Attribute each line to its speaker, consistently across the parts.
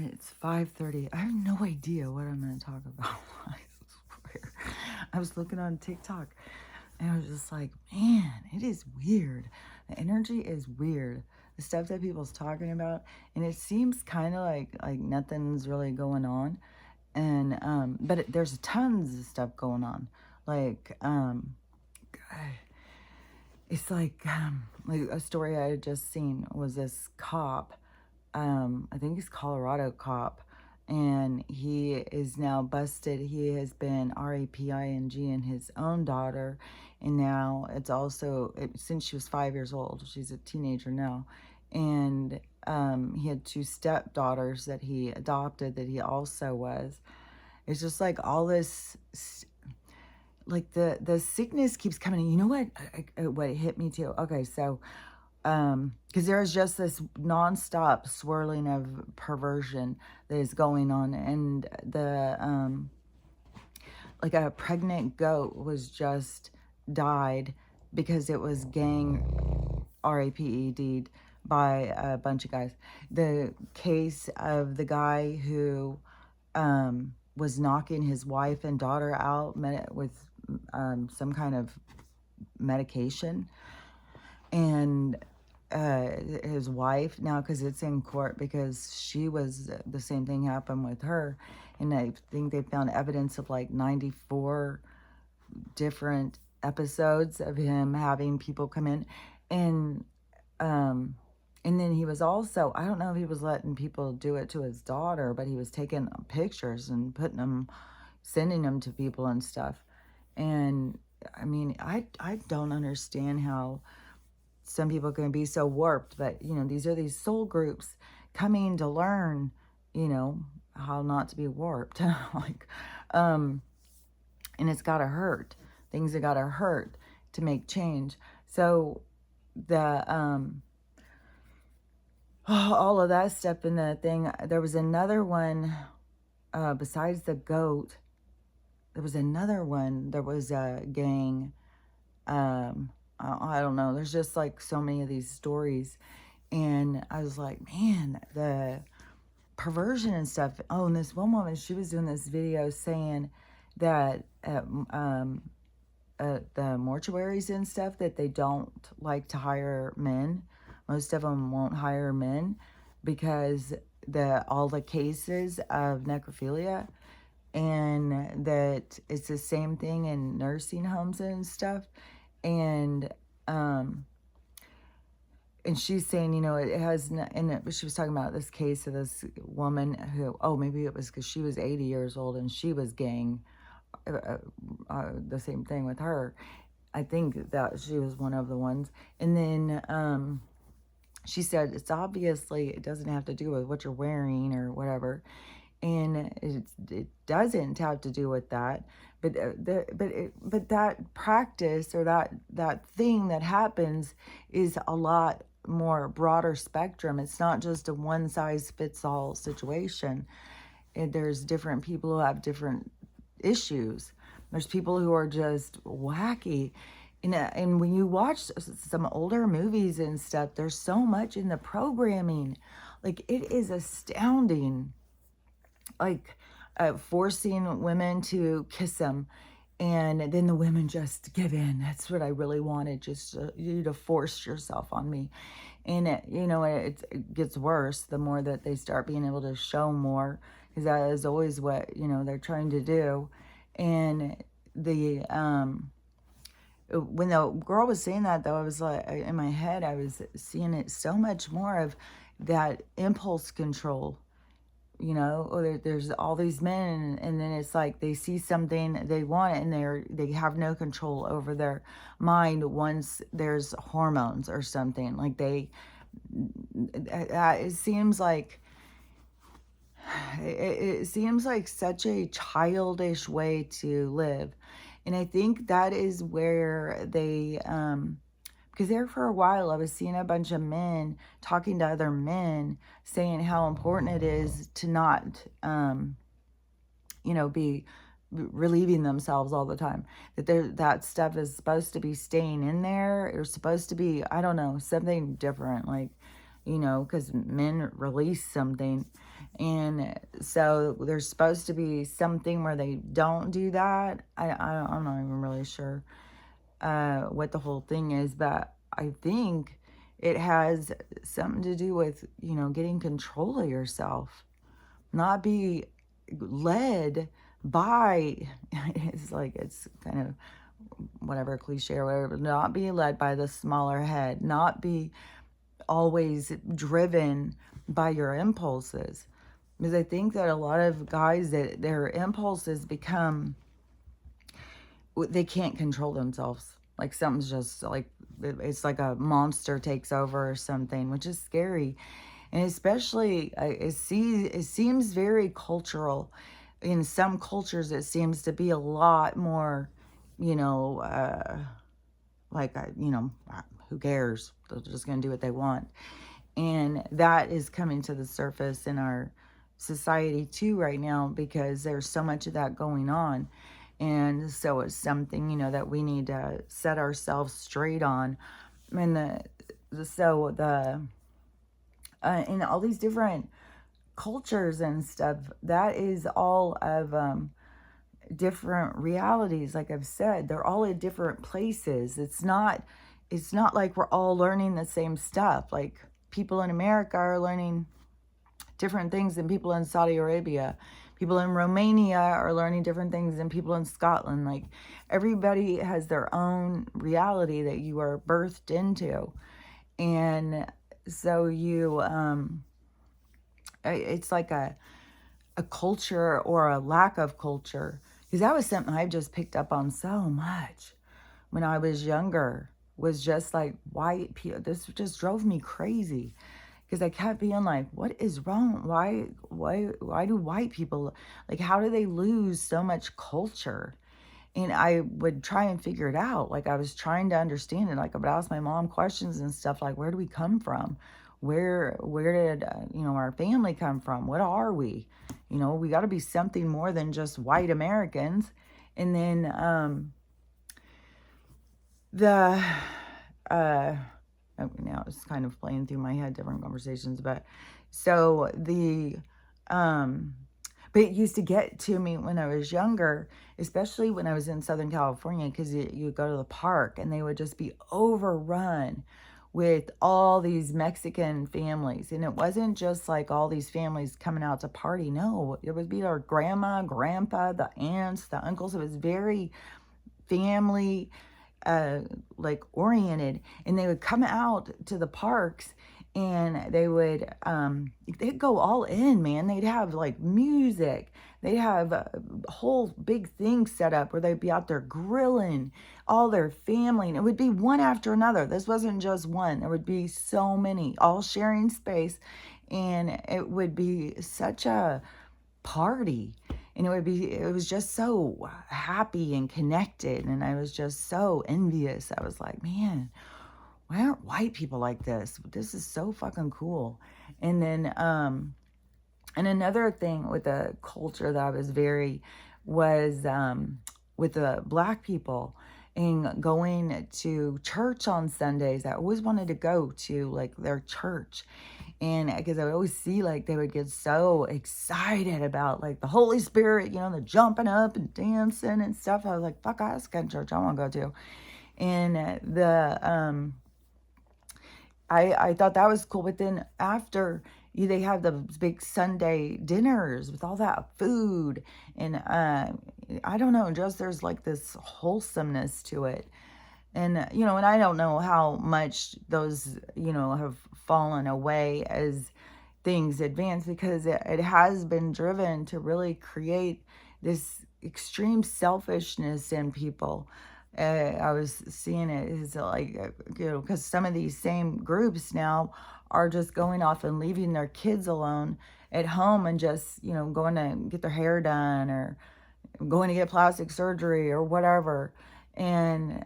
Speaker 1: It's 5:30. I have no idea what I'm going to talk about. I swear. I was looking on TikTok and I was just like, man, it is weird. The energy is weird. The stuff that people's talking about, and it seems kind of like nothing's really going on. And but there's tons of stuff going on. Like it's like a story I had just seen was this cop, I think he's Colorado cop, and he is now busted. He has been raping in his own daughter, and now it's also since she was 5 years old. She's a teenager now, and he had two stepdaughters that he adopted that he also was. It's just like all this, like the sickness keeps coming. You know what hit me too? Okay, so because there's just this nonstop swirling of perversion that is going on, and the like a pregnant goat was just died because it was gang raped by a bunch of guys. The case of the guy who was knocking his wife and daughter out with some kind of medication, and his wife now, because it's in court, because she was the same thing happened with her, and I think they found evidence of like 94 different episodes of him having people come in, and and then he was also, I don't know if he was letting people do it to his daughter, but he was taking pictures and putting them, sending them to people and stuff. And I mean, I don't understand how some people can be so warped, but these are these soul groups coming to learn, how not to be warped. Like, and it's gotta hurt. Things that gotta hurt to make change. So the all of that stuff in the thing, there was another one, besides the goat, there was another one. There was a gang, I don't know. There's just like so many of these stories. And I was like, man, the perversion and stuff. Oh, and this one woman, she was doing this video saying that the mortuaries and stuff, that they don't like to hire men. Most of them won't hire men because all the cases of necrophilia, and that it's the same thing in nursing homes and stuff. And and she's saying, it has, and she was talking about this case of this woman who, oh, maybe it was because she was 80 years old and she was gang, the same thing with her. I think that she was one of the ones. And then she said, it's obviously, it doesn't have to do with what you're wearing or whatever. And it doesn't have to do with that, but that practice, or that thing that happens, is a lot more broader spectrum. It's not just a one size fits all situation. There's different people who have different issues. There's people who are just wacky. And when you watch some older movies and stuff, there's so much in the programming. Like, it is astounding. Like, forcing women to kiss them, and then the women just give in. That's what I really wanted, just you to force yourself on me. And it gets worse the more that they start being able to show more, because that is always what they're trying to do. And the when the girl was saying that, though, I was like, in my head, I was seeing it so much more of that impulse control. Or there's all these men, and then it's like they see something they want, and they have no control over their mind once there's hormones or something. Like, it seems like it seems like such a childish way to live. And I think that is where they because there for a while I was seeing a bunch of men talking to other men, saying how important it is to not be relieving themselves all the time, that stuff is supposed to be staying in there, or supposed to be, I don't know, something different, like, because men release something. And so there's supposed to be something where they don't do that. I'm not even really sure what the whole thing is, but I think it has something to do with, getting control of yourself, not be led by, it's like, it's kind of whatever cliche or whatever, but not be led by the smaller head, not be always driven by your impulses. Because I think that a lot of guys, that their impulses become, they can't control themselves. Like something's just like, it's like a monster takes over or something, which is scary. And especially, it seems very cultural. In some cultures, it seems to be a lot more, you know, like, who cares? They're just going to do what they want. And that is coming to the surface in our society too right now, because there's so much of that going on. And so it's something, that we need to set ourselves straight on. And in all these different cultures and stuff, that is all of different realities. Like I've said, they're all in different places. It's not like we're all learning the same stuff. Like people in America are learning different things than people in Saudi Arabia. People in Romania are learning different things than people in Scotland. Like everybody has their own reality that you are birthed into. And so it's like a culture or a lack of culture. Because that was something I've just picked up on so much when I was younger, was just like white people. This just drove me crazy, because I kept being like, what is wrong? Why do white people, like, how do they lose so much culture? And I would try and figure it out. Like I was trying to understand it. Like I would ask my mom questions and stuff like, where do we come from? Where did, our family come from? What are we? We got to be something more than just white Americans. And then now it's kind of playing through my head, different conversations, but but it used to get to me when I was younger, especially when I was in Southern California, because you go to the park and they would just be overrun with all these Mexican families. And it wasn't just like all these families coming out to party. No, it would be our grandma, grandpa, the aunts, the uncles. It was very family like oriented, and they would come out to the parks, and they'd go all in, man. They'd have like music, they'd have a whole big thing set up where they'd be out there grilling all their family, and it would be one after another. This wasn't just one, there would be so many, all sharing space, and it would be such a party. And it was just so happy and connected. And I was just so envious. I was like, man, why aren't white people like this? This is so fucking cool. And then, and another thing with the culture that I was was with the black people and going to church on Sundays. I always wanted to go to like their church. And because I would always see like they would get so excited about like the Holy Spirit, the jumping up and dancing and stuff. I was like, fuck, that's the kind of church I want to go to. And I thought that was cool. But then after they have the big Sunday dinners with all that food, and I don't know, just there's like this wholesomeness to it. And, and I don't know how much those, have fallen away as things advance, because it has been driven to really create this extreme selfishness in people. I was seeing it as like, because some of these same groups now are just going off and leaving their kids alone at home and just, going to get their hair done or going to get plastic surgery or whatever. And,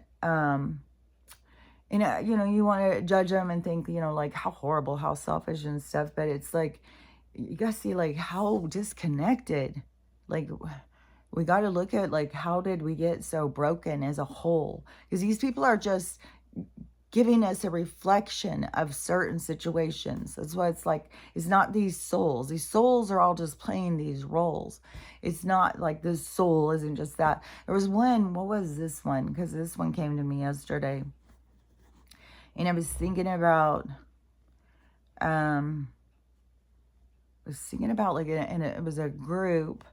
Speaker 1: you want to judge them and think, like how horrible, how selfish and stuff. But it's like, you got to see like how disconnected, like we got to look at like, how did we get so broken as a whole? Because these people are just giving us a reflection of certain situations. That's why it's like, it's not these souls. These souls are all just playing these roles. It's not like this soul isn't just that. There was one, what was this one? Because this one came to me yesterday. And I was thinking about, like, it was a group,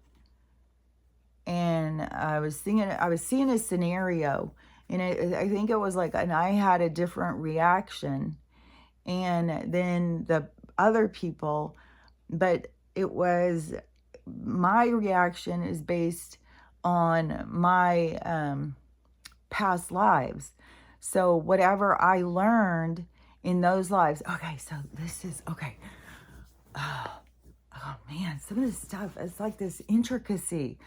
Speaker 1: and I was seeing a scenario, and I think it was like, and I had a different reaction, and then the other people, but it was, my reaction is based on my past lives. So whatever I learned in those lives. Okay, so this is okay. Oh man, some of this stuff, it's like this intricacy.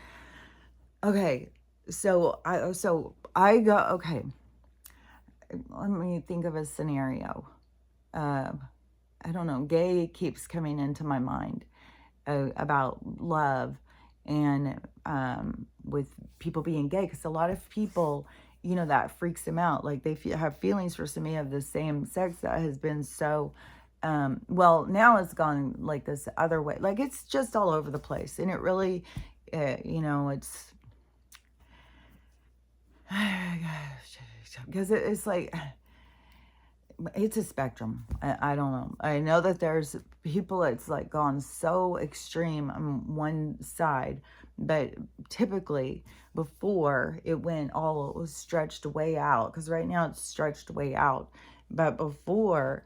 Speaker 1: Okay, so I go, okay, let me think of a scenario. I don't know, gay keeps coming into my mind, about love, and with people being gay, because a lot of people, that freaks them out. Like, they have feelings for somebody of the same sex that has been so, well, now it's gone like this other way. Like, it's just all over the place, and it really, it's, because it's like, it's a spectrum. I don't know. I know that there's people, it's like gone so extreme on one side, but typically before it went all, it was stretched way out, because right now it's stretched way out. But before,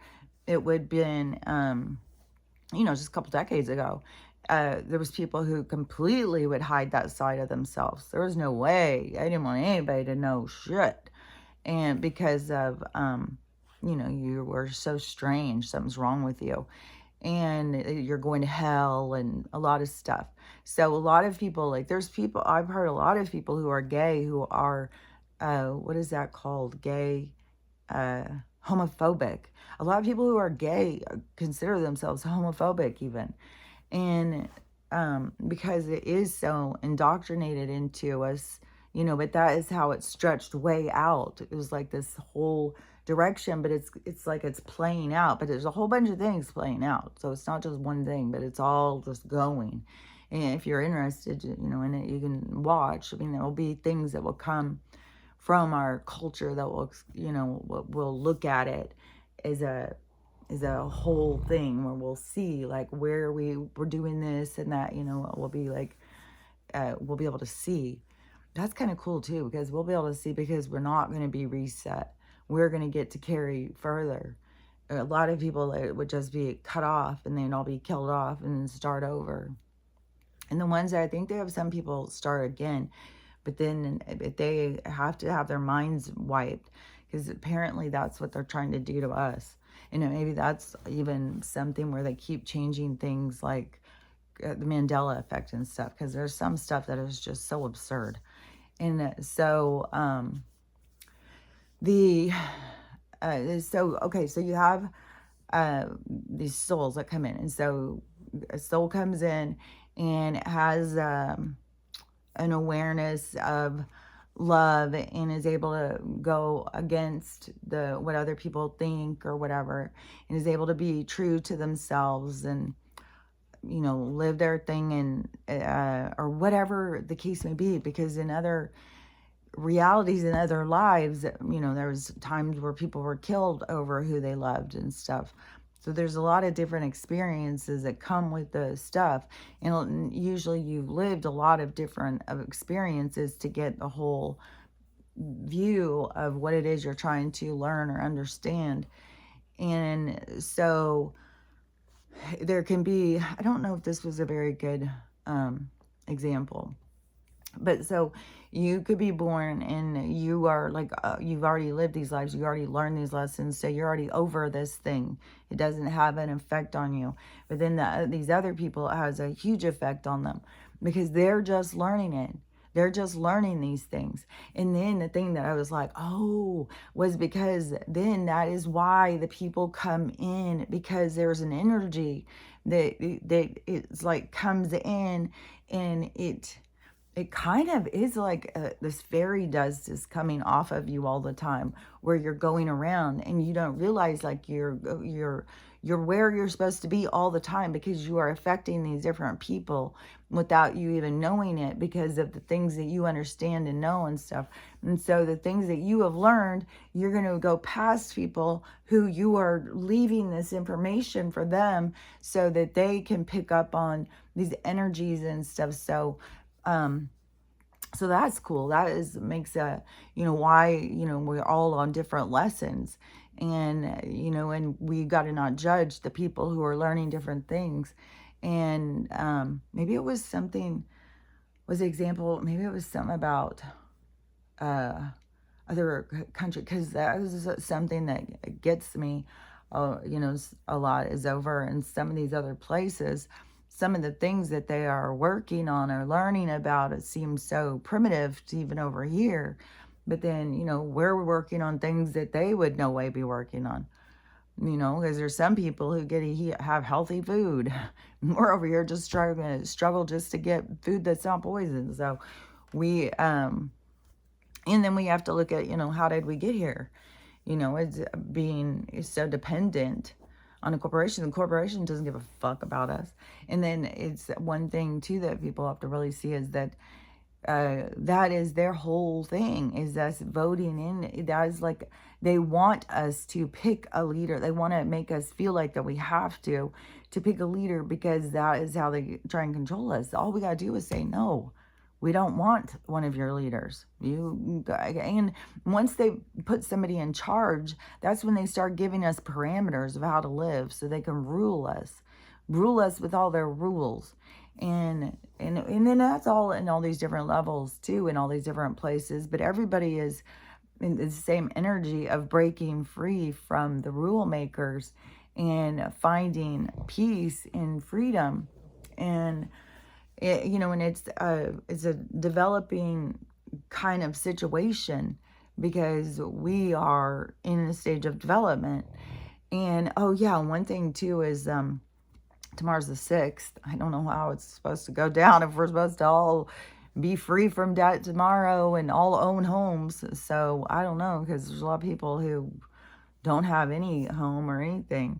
Speaker 1: it would been, just a couple decades ago, there was people who completely would hide that side of themselves. There was no way. I didn't want anybody to know shit. And because of, you were so strange, something's wrong with you, and you're going to hell, and a lot of stuff. So a lot of people, like, there's people, I've heard a lot of people who are gay, who are, what is that called? Gay, homophobic. A lot of people who are gay consider themselves homophobic even. And because it is so indoctrinated into us, but that is how it's stretched way out. It was like this whole direction, but it's like it's playing out, but there's a whole bunch of things playing out. So it's not just one thing, but it's all just going. And if you're interested, in it, you can watch. I mean, there will be things that will come from our culture that will, we'll look at it as a whole thing, where we'll see like where we're doing this and that, we'll be like, we'll be able to see. That's kind of cool too, because we'll be able to see, because we're not going to be reset. We're going to get to carry further. A lot of people, it would just be cut off, and they'd all be killed off and then start over. And the ones that I think they have, some people start again, but then they have to have their minds wiped, because apparently that's what they're trying to do to us. And maybe that's even something where they keep changing things, like the Mandela effect and stuff, because there's some stuff that is just so absurd. And so so you have these souls that come in, and so a soul comes in and has an awareness of love, and is able to go against what other people think or whatever, and is able to be true to themselves, and live their thing, and or whatever the case may be. Because in other realities, in other lives, there was times where people were killed over who they loved and stuff. So there's a lot of different experiences that come with the stuff, and usually you've lived a lot of different experiences to get the whole view of what it is you're trying to learn or understand. And so there can be, I don't know if this was a very good example, but so you could be born and you are like, you've already lived these lives, you already learned these lessons, so you're already over this thing. It doesn't have an effect on you. But then these other people, it has a huge effect on them, because they're just learning it. They're just learning these things. And then the thing that I was like, oh, was because then that is why the people come in, because there's an energy that it's like comes in, and it kind of is like this fairy dust is coming off of you all the time, where you're going around and you don't realize like you're where you're supposed to be all the time, because you are affecting these different people without you even knowing it, because of the things that you understand and know and stuff. And so the things that you have learned, you're going to go past people who you are leaving this information for them so that they can pick up on these energies and stuff. So that's cool. That is makes why, we're all on different lessons. And and we got to not judge the people who are learning different things. And maybe it was something, was the example, maybe it was something about other country, because that is something that gets me a lot, is over in some of these other places, some of the things that they are working on or learning about, it seems so primitive to even over here. But then, we're working on things that they would no way be working on, because there's some people who get to have healthy food. We're over here just struggle just to get food that's not poison. So we, and then we have to look at, how did we get here? It's being so dependent on a corporation. The corporation doesn't give a fuck about us. And then it's one thing too that people have to really see is that that is their whole thing, is us voting in. That is like, they want us to pick a leader. They want to make us feel like that we have to pick a leader, because that is how they try and control us. All we got to do is say, no, we don't want one of your leaders. And once they put somebody in charge, that's when they start giving us parameters of how to live, so they can rule us with all their rules. And then that's all in all these different levels too, in all these different places. But everybody is in the same energy of breaking free from the rule makers and finding peace and freedom. And and it's a developing kind of situation, because we are in a stage of development. And oh yeah, one thing too is tomorrow's the 6th. I don't know how it's supposed to go down, if we're supposed to all be free from debt tomorrow and all own homes. So I don't know, because there's a lot of people who don't have any home or anything.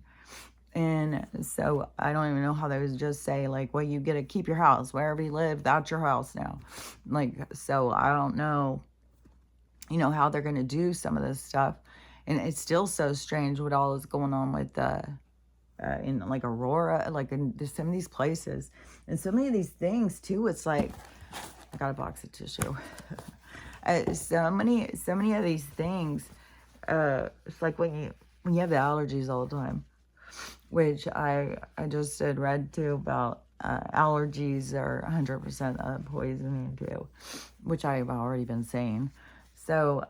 Speaker 1: And so I don't even know how they would just say, like, well, you get to keep your house wherever you live. That's your house now. Like, so I don't know, how they're going to do some of this stuff. And it's still so strange what all is going on with in like Aurora, like in some of these places. And so many of these things too, it's like, I got a box of tissue. So many of these things, it's like when you have the allergies all the time, which I just had read too about allergies are 100% poisoning too, which I've already been saying. So,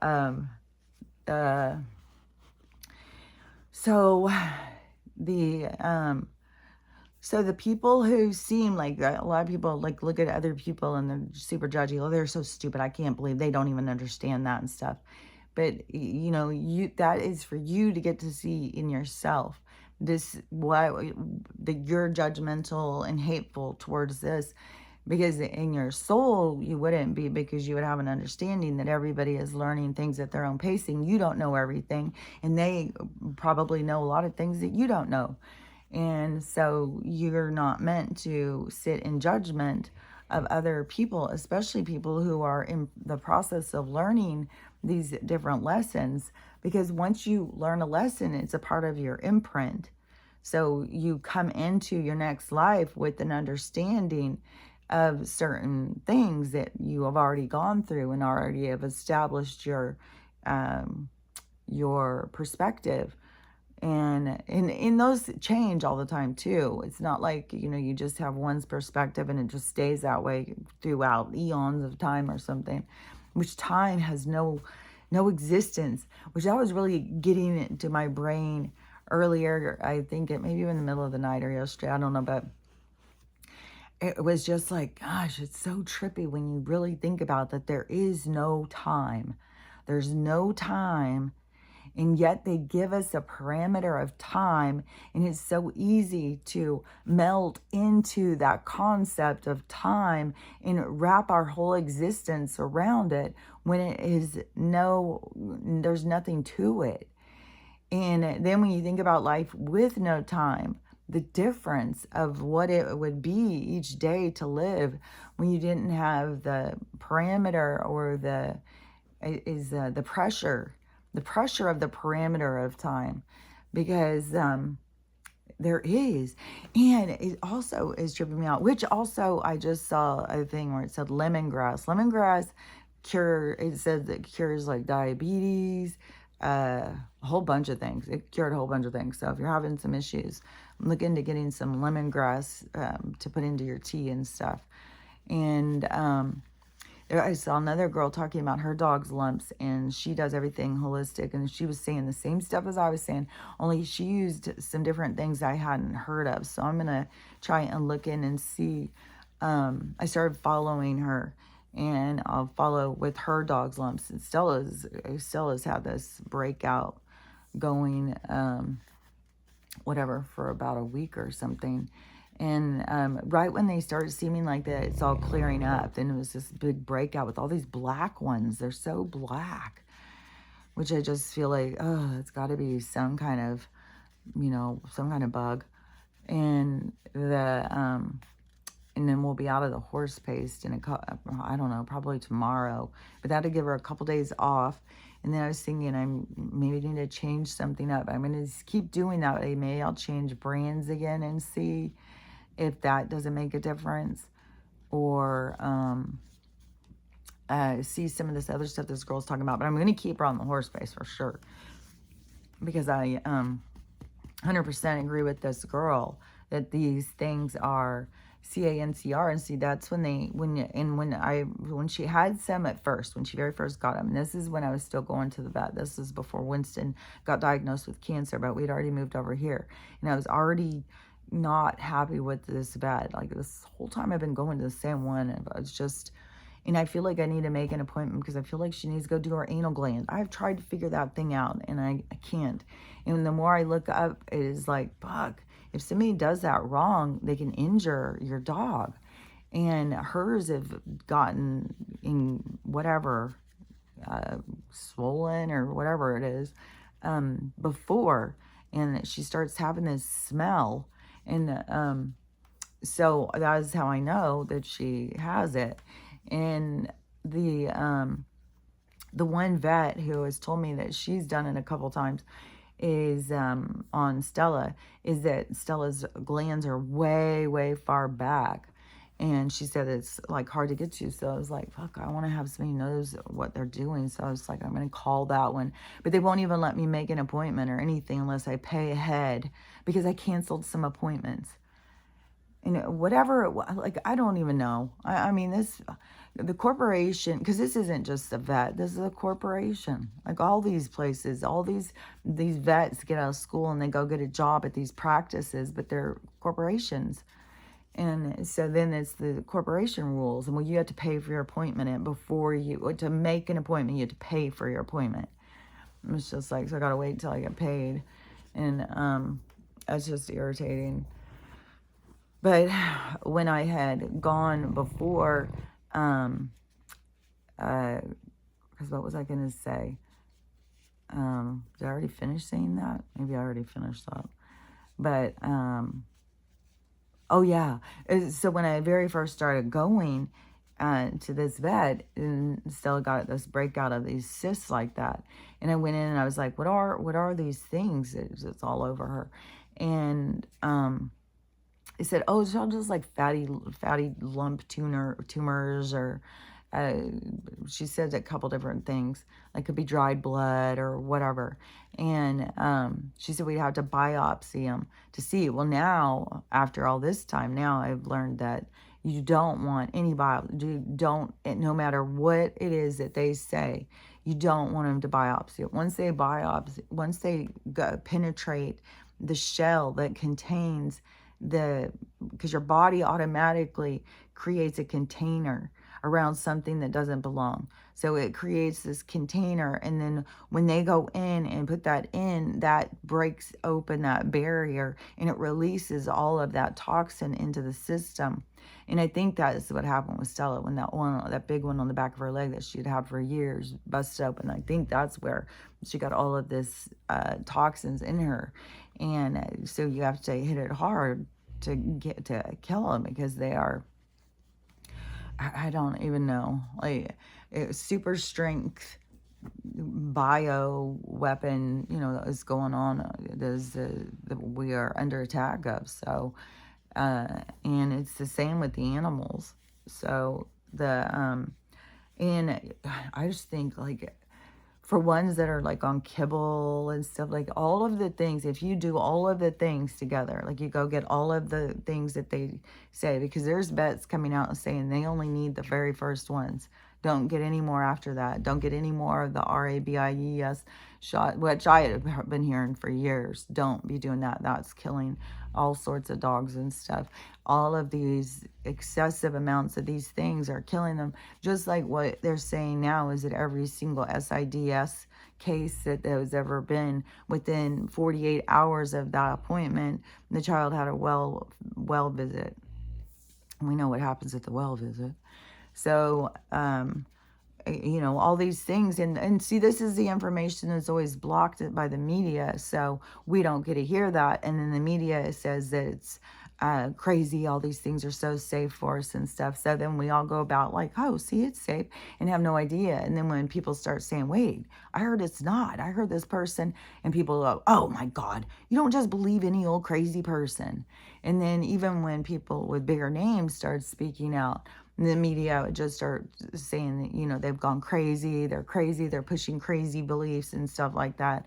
Speaker 1: so the people who seem like, a lot of people like look at other people and they're super judgy. Oh, they're so stupid. I can't believe they don't even understand that and stuff. But that is for you to get to see in yourself. That you're judgmental and hateful towards this, because in your soul you wouldn't be, because you would have an understanding that everybody is learning things at their own pacing. You don't know everything, and they probably know a lot of things that you don't know. And so you're not meant to sit in judgment of other people, especially people who are in the process of learning these different lessons, because once you learn a lesson, it's a part of your imprint. So you come into your next life with an understanding of certain things that you have already gone through and already have established your perspective. And those change all the time too. It's not like, you just have one's perspective and it just stays that way throughout eons of time or something, which time has no existence, which I was really getting into my brain earlier. I think it maybe in the middle of the night or yesterday, I don't know, but it was just like, gosh, it's so trippy when you really think about that. There is no time. There's no time. And yet they give us a parameter of time, and it's so easy to melt into that concept of time and wrap our whole existence around it when it is there's nothing to it. And then when you think about life with no time, the difference of what it would be each day to live when you didn't have the parameter or the pressure of the parameter of time, because there is. And it also is tripping me out, which also I just saw a thing where it said lemongrass it said that cures like diabetes, a whole bunch of things. It cured a whole bunch of things. So if you're having some issues, look into getting some lemongrass to put into your tea and stuff. And I saw another girl talking about her dog's lumps, and she does everything holistic, and she was saying the same stuff as I was saying, only she used some different things I hadn't heard of. So I'm going to try and look in and see. I started following her, and I'll follow with her dog's lumps. And Stella's had this breakout going, whatever, for about a week or something. And right when they started seeming like that, it's all clearing up. Then it was this big breakout with all these black ones. They're so black, which I just feel like, oh, it's got to be some kind of, some kind of bug. And and then we'll be out of the horse paste in I don't know, probably tomorrow. But that'll give her a couple days off. And then I was thinking I maybe need to change something up. I'm going to keep doing that. Maybe I'll change brands again and see if that doesn't make a difference, or see some of this other stuff this girl's talking about. But I'm going to keep her on the horse paste for sure, because I 100% agree with this girl that these things are CANCR. And see, that's when she had some at first, when she very first got them. And this is when I was still going to the vet. This is before Winston got diagnosed with cancer, but we'd already moved over here, and I was already not happy with this vet. Like, this whole time I've been going to the same one, and it's just, and I feel like I need to make an appointment because I feel like she needs to go do her anal gland. I've tried to figure that thing out, and I can't. And the more I look up, it is like, fuck, if somebody does that wrong, they can injure your dog. And hers have gotten in whatever, swollen or whatever it is, before. And she starts having this smell. And so that is how I know that she has it. And the one vet who has told me that she's done it a couple times is on Stella, is that Stella's glands are way, way far back. And she said it's like hard to get to. So I was like, fuck, I want to have somebody who knows what they're doing. So I was like, I'm going to call that one. But they won't even let me make an appointment or anything unless I pay ahead, because I canceled some appointments. And whatever, like, I don't even know. I mean, the corporation, because this isn't just a vet, this is a corporation. Like, all these places, all these vets get out of school and they go get a job at these practices, but they're corporations. And so then it's the corporation rules. And well, you have to pay for your appointment, and to make an appointment, you have to pay for your appointment. It's just like, so I got to wait until I get paid. And it's just irritating. But when I had gone before, because what was I going to say? Did I already finish saying that? Maybe I already finished that. But, oh yeah. So when I very first started going to this vet, and Stella got this breakout of these cysts like that. And I went in and I was like, what are these things? It's all over her. And, they said, oh, it's all just like fatty lump tumors, or she said a couple different things, like could be dried blood or whatever. And she said we'd have to biopsy them to see. Well, now, after all this time, now I've learned that you don't want any biopsy. No matter what it is that they say, you don't want them to biopsy it. Once they penetrate the shell that contains because your body automatically creates a container around something that doesn't belong. So it creates this container, and then when they go in and put that in, that breaks open that barrier and it releases all of that toxin into the system. And I think that is what happened with Stella when that big one on the back of her leg that she'd had for years busted open. I think that's where she got all of this toxins in her. And so you have to hit it hard to get to kill them, because they are, I don't even know, like super strength bio weapon, that is going on. We are under attack of. So, and it's the same with the animals. So and I just think, like, for ones that are like on kibble and stuff, like all of the things, if you do all of the things together, like you go get all of the things that they say, because there's vets coming out and saying they only need the very first ones. Don't get any more after that. Don't get any more of the RABIES shot, which I have been hearing for years. Don't be doing that. That's killing all sorts of dogs and stuff. All of these excessive amounts of these things are killing them. Just like what they're saying now is that every single SIDS case that has ever been, within 48 hours of that appointment, the child had a well visit. We know what happens at the well visit. So, all these things. And see, this is the information that's always blocked by the media. So we don't get to hear that. And then the media says that it's crazy. All these things are so safe for us and stuff. So then we all go about like, oh, see, it's safe, and have no idea. And then when people start saying, wait, I heard it's not. I heard this person. And people go, oh my God, you don't just believe any old crazy person. And then even when people with bigger names start speaking out, the media would just start saying that, they've gone crazy, they're pushing crazy beliefs and stuff like that.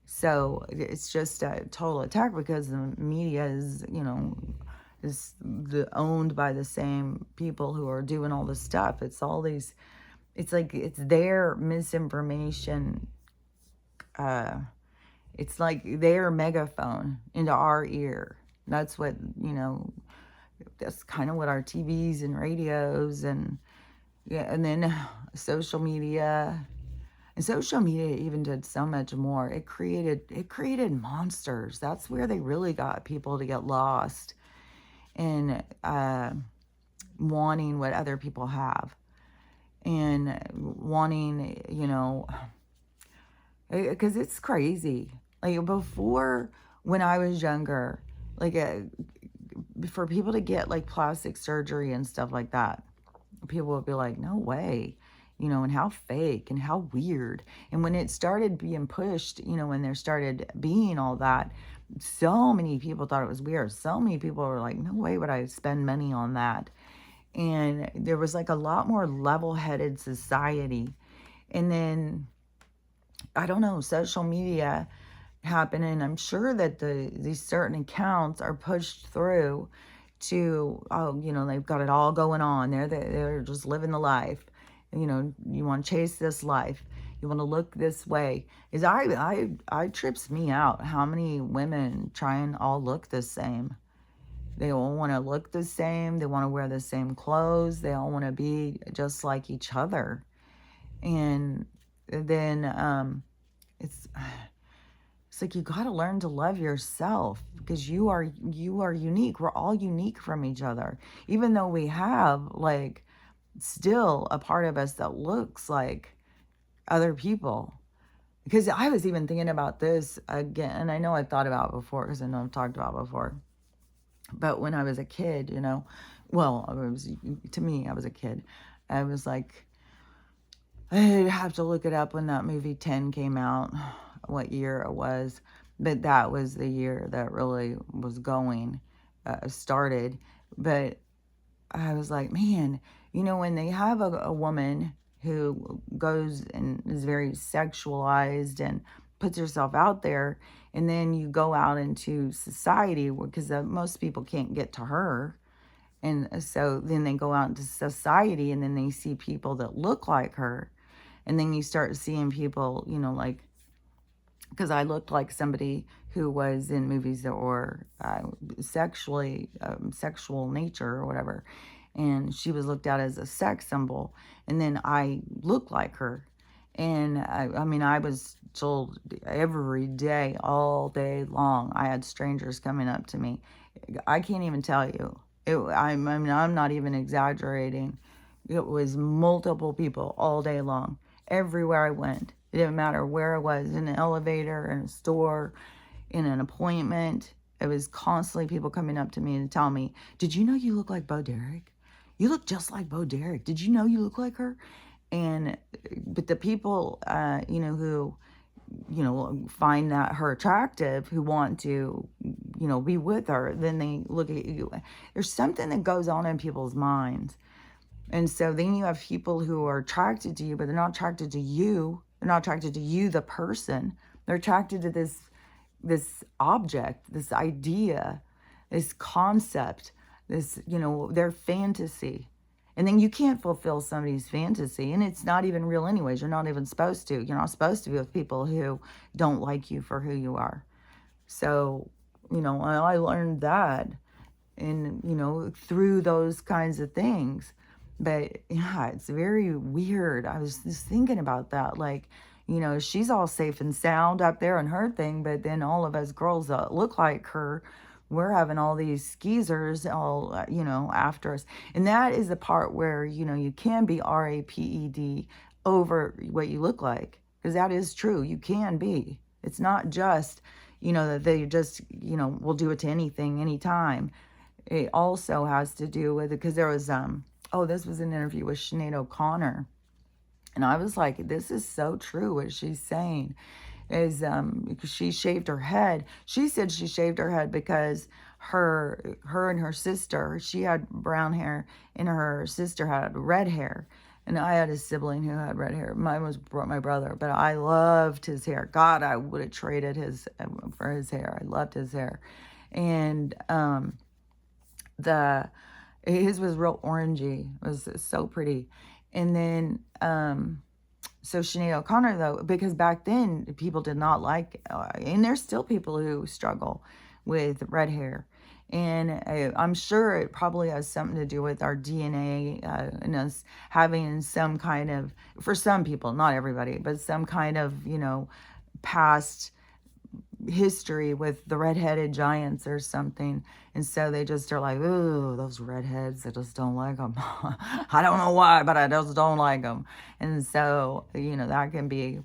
Speaker 1: So it's just a total attack, because the media is, owned by the same people who are doing all this stuff. It's all these, it's like, it's their misinformation. It's like their megaphone into our ear. That's what, that's kind of what our TVs and radios and then social media. And social media even did so much more. It created monsters. That's where they really got people to get lost in wanting what other people have, and wanting, because it's crazy. Like before, when I was younger, like for people to get like plastic surgery and stuff like that, people would be like, no way, and how fake and how weird. And when it started being pushed, when there started being all that, so many people thought it was weird. So many people were like, no way would I spend money on that. And there was like a lot more level-headed society. And then, I don't know, social media happened, and I'm sure that these certain accounts are pushed through to, they've got it all going on. They're just living the life. You want to chase this life. You want to look this way. I trips me out how many women try and all look the same. They all want to look the same. They want to wear the same clothes. They all want to be just like each other. And then it's like you got to learn to love yourself, because you are unique. We're all unique from each other, even though we have like still a part of us that looks like other people. Because I was even thinking about this again, and I know I've thought about it before, because I know I've talked about it before. But when I was a kid, well, to me, I was a kid. I was like, I'd have to look it up when that movie 10 came out, what year it was. But that was the year that really was started. But I was like, man, when they have a woman who goes and is very sexualized and puts herself out there, and then you go out into society, because most people can't get to her. And so then they go out into society, and then they see people that look like her. And then you start seeing people, like, because I looked like somebody who was in movies that were sexual nature or whatever. and she was looked at as a sex symbol. And then I looked like her. And I mean, I was told every day, all day long, I had strangers coming up to me. I can't even tell you. I mean, I'm not even exaggerating. It was multiple people all day long, everywhere I went. It didn't matter where I was, in an elevator, in a store, in an appointment. It was constantly people coming up to me and tell me, "Did you know you look like Bo Derek? You look just like Bo Derek. Did you know you look like her?" And but the people, who find that her attractive, who want to, be with her, then they look at you. There's something that goes on in people's minds. And so then you have people who are attracted to you, but they're not attracted to you. They're not attracted to you, the person. They're attracted to this object, this idea, this concept, this, their fantasy. And then you can't fulfill somebody's fantasy. And it's not even real anyways. You're not even supposed to. You're not supposed to be with people who don't like you for who you are. So, I learned that and, through those kinds of things. But yeah, it's very weird. I was just thinking about that. Like, she's all safe and sound up there on her thing, but then all of us girls that look like her, we're having all these skeezers all, after us. And that is the part where, you can be RAPED over what you look like. Because that is true. You can be. It's not just, that they just, will do it to anything, anytime. It also has to do with it because there was, this was an interview with Sinead O'Connor. And I was like, this is so true what she's saying. Is because she shaved her head. She said she shaved her head because her and her sister, she had brown hair and her sister had red hair. And I had a sibling who had red hair. Mine was my brother, but I loved his hair. God, I would have traded his for his hair. I loved his hair. And his was real orangey. It was so pretty. And then so Sinead O'Connor, though, because back then people did not like, and there's still people who struggle with red hair. And I'm sure it probably has something to do with our DNA and us having some kind of, for some people, not everybody, but some kind of, past history with the redheaded giants or something. And so they just are like, ooh, those redheads, I just don't like them. I don't know why, but I just don't like them. And so, that can be,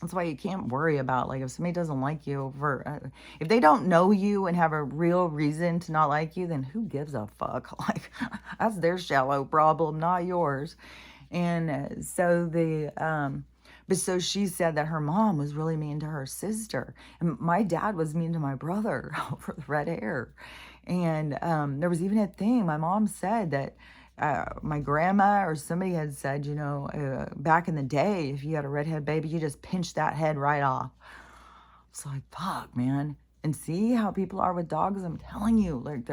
Speaker 1: that's why you can't worry about, like, if somebody doesn't like you for, if they don't know you and have a real reason to not like you, then who gives a fuck? Like, that's their shallow problem, not yours. And but so she said that her mom was really mean to her sister. And my dad was mean to my brother for the red hair. And there was even a thing, my mom said that my grandma or somebody had said, back in the day, if you had a redhead baby, you just pinch that head right off. It's like, fuck, man. And see how people are with dogs? I'm telling you, like,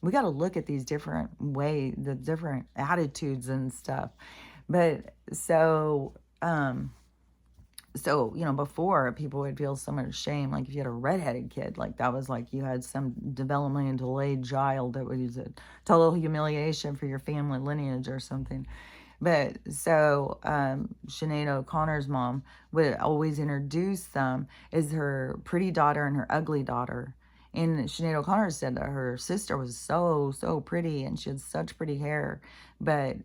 Speaker 1: we got to look at these different ways, the different attitudes and stuff. But so, before people would feel so much shame, like if you had a redheaded kid, like that was like you had some developmentally delayed child that was a total humiliation for your family lineage or something. But so Sinead O'Connor's mom would always introduce them as her pretty daughter and her ugly daughter. And Sinead O'Connor said that her sister was so, so pretty and she had such pretty hair, but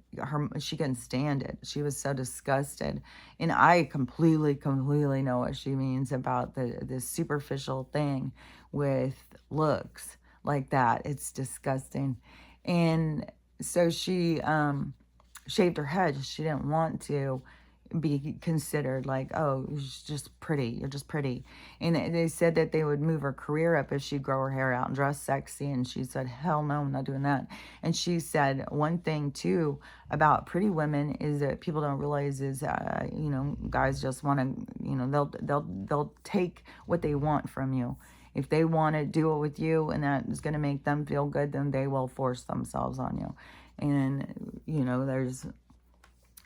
Speaker 1: she couldn't stand it. She was so disgusted. And I completely, completely know what she means about this superficial thing with looks like that. It's disgusting. And so she shaved her head. She didn't want to be considered like, oh, you're just pretty. You're just pretty. And they said that they would move her career up if she'd grow her hair out and dress sexy. And she said, hell no, I'm not doing that. And she said one thing too about pretty women is that people don't realize is, guys just want to, they'll take what they want from you. If they want to do it with you and that is going to make them feel good, then they will force themselves on you. And,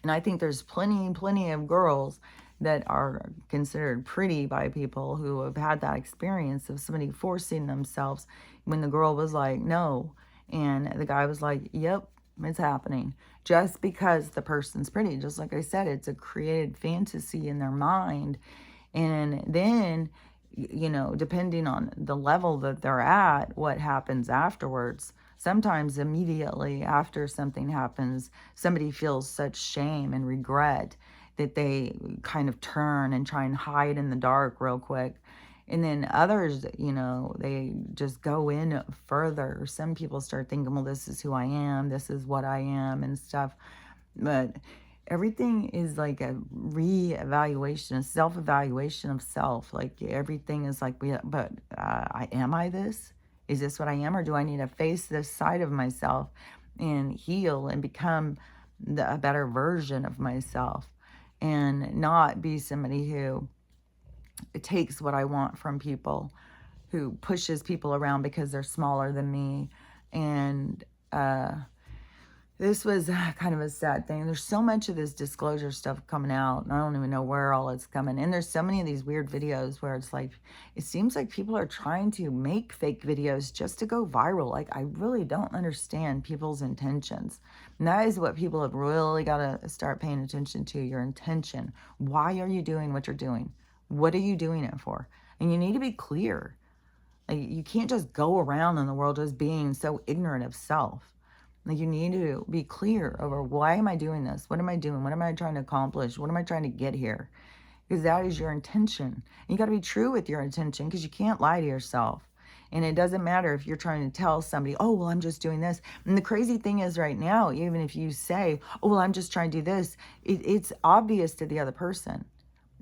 Speaker 1: and I think there's plenty of girls that are considered pretty by people who have had that experience of somebody forcing themselves when the girl was like, no. And the guy was like, yep, it's happening. Just because the person's pretty. Just like I said, it's a created fantasy in their mind. And then, depending on the level that they're at, what happens afterwards. Sometimes immediately after something happens, somebody feels such shame and regret that they kind of turn and try and hide in the dark real quick. And then others, they just go in further. Some people start thinking, well, this is who I am, this is what I am, and stuff. But everything is like a re-evaluation, a self-evaluation of self. Like everything is like, but am I this? Is this what I am? Or do I need to face this side of myself and heal and become a better version of myself and not be somebody who takes what I want from people, who pushes people around because they're smaller than me. And this was kind of a sad thing. There's so much of this disclosure stuff coming out, and I don't even know where all it's coming. And there's so many of these weird videos where it's like, it seems like people are trying to make fake videos just to go viral. Like, I really don't understand people's intentions. And that is what people have really got to start paying attention to, your intention. Why are you doing what you're doing? What are you doing it for? And you need to be clear. Like, you can't just go around in the world just being so ignorant of self. Like, you need to be clear over, why am I doing this? What am I doing? What am I trying to accomplish? What am I trying to get here? Because that is your intention. And you got to be true with your intention, because you can't lie to yourself. And it doesn't matter if you're trying to tell somebody, oh, well, I'm just doing this. And the crazy thing is right now, even if you say, oh, well, I'm just trying to do this, it's obvious to the other person.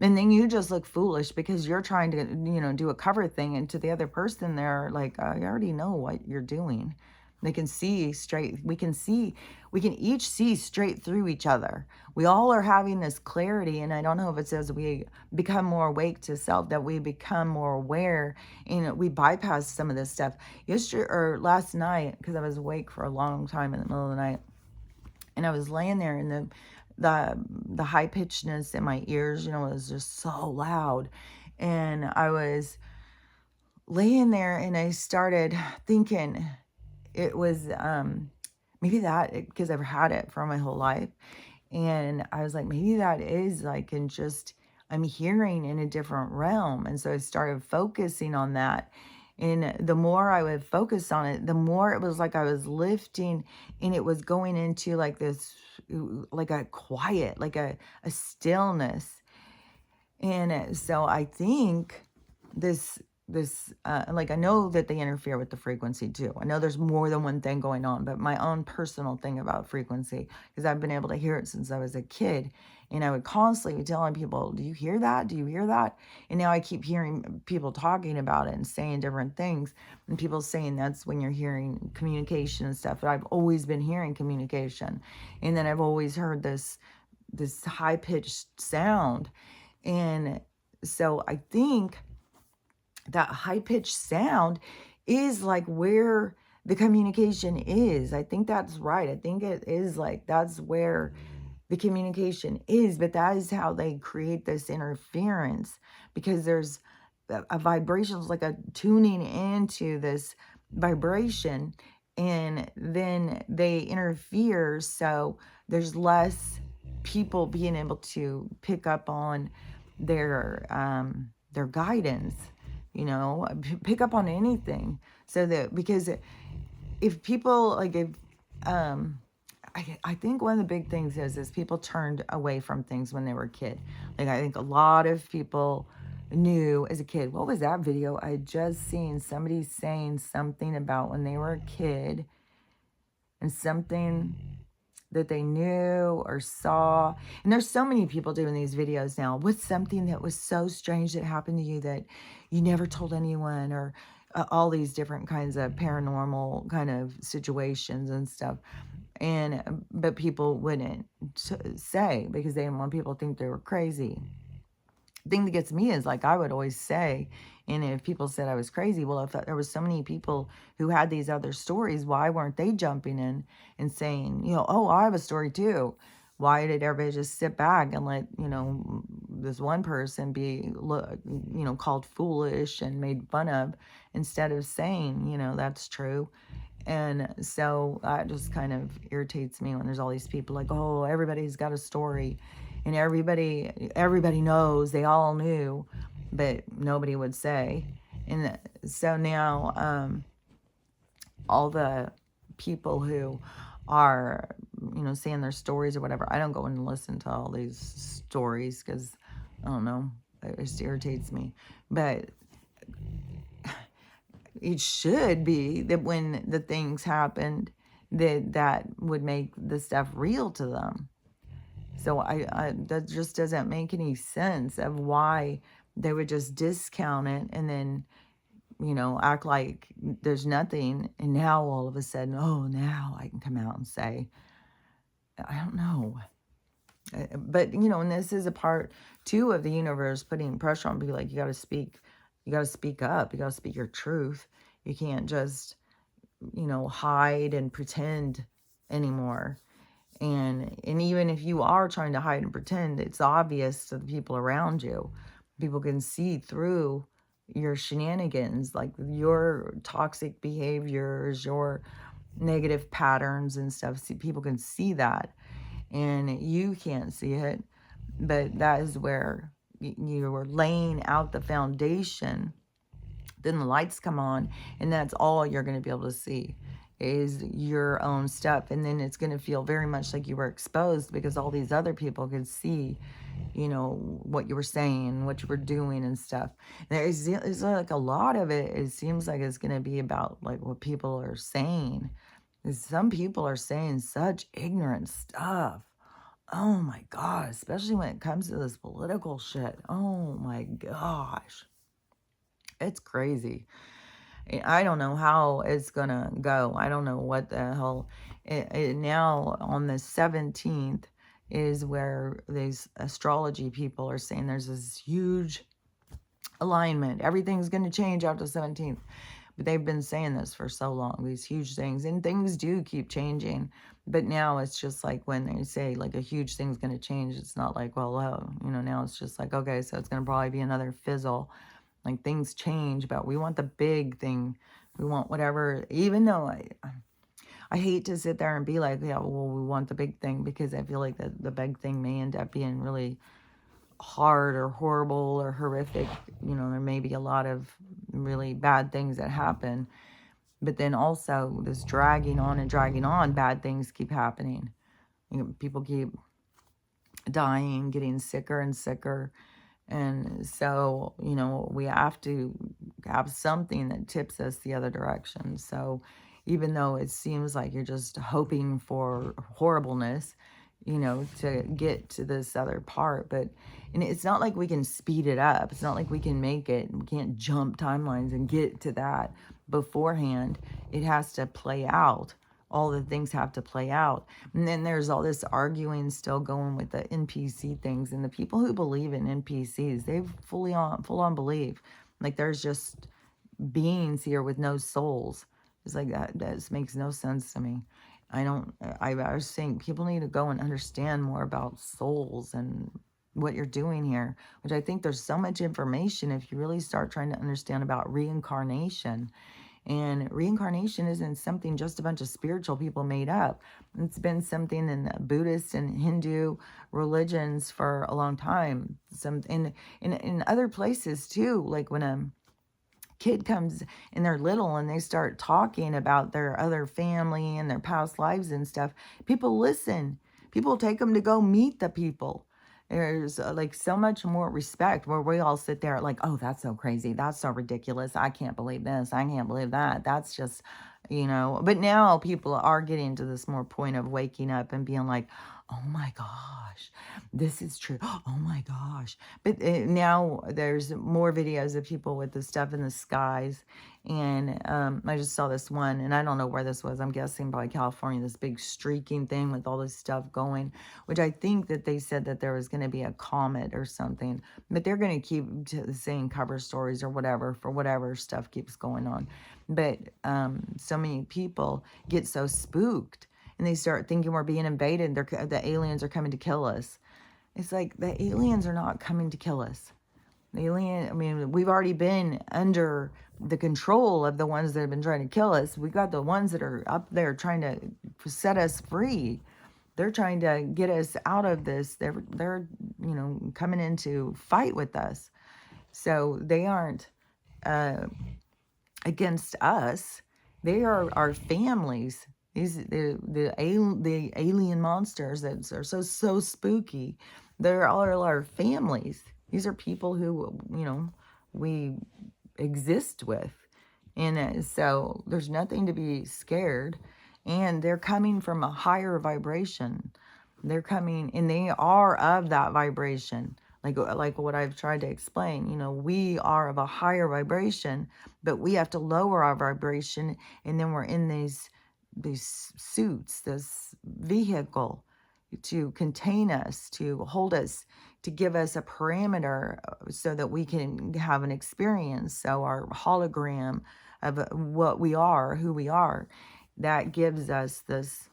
Speaker 1: And then you just look foolish because you're trying to, do a cover thing. And to the other person, they're like, I already know what you're doing. They can see straight. We can each see straight through each other. We all are having this clarity. And I don't know if it says we become more awake to self, that we become more aware, and we bypass some of this stuff. Yesterday or last night, because I was awake for a long time in the middle of the night, and I was laying there, and the high pitchedness in my ears, was just so loud. And I was laying there, and I started thinking it was maybe that, because I've had it for my whole life. And I was like, maybe that is like, and just, I'm hearing in a different realm. And so I started focusing on that. And the more I would focus on it, the more it was like I was lifting, and it was going into like this, like a quiet, like a stillness. And so I think like, I know that they interfere with the frequency too. I know there's more than one thing going on, but my own personal thing about frequency, because I've been able to hear it since I was a kid. And I would constantly be telling people, do you hear that? Do you hear that? And now I keep hearing people talking about it and saying different things, and people saying that's when you're hearing communication and stuff. But I've always been hearing communication. And then I've always heard this high-pitched sound. And so I think that high-pitched sound is like where the communication is. I think that's right. I think it is like, that's where the communication is. But that is how they create this interference, because there's a vibration, like a tuning into this vibration, and then they interfere. So there's less people being able to pick up on their guidance, pick up on anything. So that, because if people, like, if I think one of the big things is people turned away from things when they were a kid. Like, I think a lot of people knew as a kid. What was that video I had just seen? Somebody saying something about when they were a kid and something that they knew or saw. And there's so many people doing these videos now. What's something that was so strange that happened to you that you never told anyone, or all these different kinds of paranormal kind of situations and stuff. But people wouldn't say, because they didn't want people to think they were crazy. The thing that gets me is, like, I would always say, and if people said I was crazy, well, if there was so many people who had these other stories, why weren't they jumping in and saying, oh, I have a story too? Why did everybody just sit back and let, this one person be, called foolish and made fun of, instead of saying, that's true? And so that just kind of irritates me when there's all these people like, oh, everybody's got a story, and everybody knows, they all knew, but nobody would say. And so now all the people who are, saying their stories or whatever, I don't go and listen to all these stories because I don't know, it just irritates me. But it should be that when the things happened, that would make the stuff real to them. So I that just doesn't make any sense of why they would just discount it and then, act like there's nothing. And now all of a sudden, oh, now I can come out and say, I don't know. But, and this is a part too of the universe putting pressure on people, like, you got to speak up, you got to speak your truth. You can't just, hide and pretend anymore. And even if you are trying to hide and pretend, it's obvious to the people around you. People can see through your shenanigans, like your toxic behaviors, your negative patterns and stuff. See, people can see that, and you can't see it. But that is where you are laying out the foundation. Then the lights come on, and that's all you're going to be able to see is your own stuff. And then it's going to feel very much like you were exposed because all these other people could see, what you were saying, what you were doing and stuff. There's like a lot of it, it seems like it's going to be about like what people are saying. Some people are saying such ignorant stuff. Oh my God, especially when it comes to this political shit. Oh my gosh. It's crazy. I don't know how it's gonna go. I don't know what the hell. Now on the 17th is where these astrology people are saying there's this huge alignment. Everything's going to change after the 17th. But they've been saying this for so long, these huge things. And things do keep changing. But now it's just like when they say like a huge thing's going to change, it's not like, well, now it's just like, okay, so it's going to probably be another fizzle. Like things change, but we want the big thing. We want whatever, even though I hate to sit there and be like, yeah, well, we want the big thing, because I feel like the big thing may end up being really hard or horrible or horrific. There may be a lot of really bad things that happen, but then also this dragging on and dragging on, bad things keep happening. People keep dying, getting sicker and sicker. And so, we have to have something that tips us the other direction. So even though it seems like you're just hoping for horribleness, to get to this other part, and it's not like we can speed it up. It's not like we can make it. We can't jump timelines and get to that beforehand. It has to play out. All the things have to play out. And then there's all this arguing still going with the NPC things. And the people who believe in NPCs, they full on believe. Like there's just beings here with no souls. It's like that just makes no sense to me. I was saying people need to go and understand more about souls and what you're doing here, which I think there's so much information if you really start trying to understand about reincarnation. And reincarnation isn't something just a bunch of spiritual people made up. It's been something in the Buddhist and Hindu religions for a long time. Some in other places too, like when a kid comes and they're little and they start talking about their other family and their past lives and stuff, people listen. People take them to go meet the people. There's like so much more respect, where we all sit there like, oh, that's so crazy. That's so ridiculous. I can't believe this. I can't believe that. That's just, but now people are getting to this more point of waking up and being like, oh my gosh, this is true. Oh my gosh. But now there's more videos of people with the stuff in the skies. And I just saw this one, and I don't know where this was. I'm guessing by California, this big streaking thing with all this stuff going, which I think that they said that there was going to be a comet or something. But they're going to keep saying cover stories or whatever for whatever stuff keeps going on. But so many people get so spooked, and they start thinking we're being invaded. The aliens are coming to kill us. It's like the aliens are not coming to kill us. The alien, I mean, we've already been under the control of the ones that have been trying to kill us. We got the ones that are up there trying to set us free. They're trying to get us out of this. They're coming in to fight with us. So they aren't uh, against us. They are our families. These the alien monsters that are so spooky. They're all our families. These are people who we exist with, and so there's nothing to be scared. And they're coming from a higher vibration. They're coming, and they are of that vibration. Like what I've tried to explain, we are of a higher vibration, but we have to lower our vibration, and then we're in these suits, this vehicle to contain us, to hold us, to give us a parameter so that we can have an experience. So our hologram of what we are, who we are, that gives us this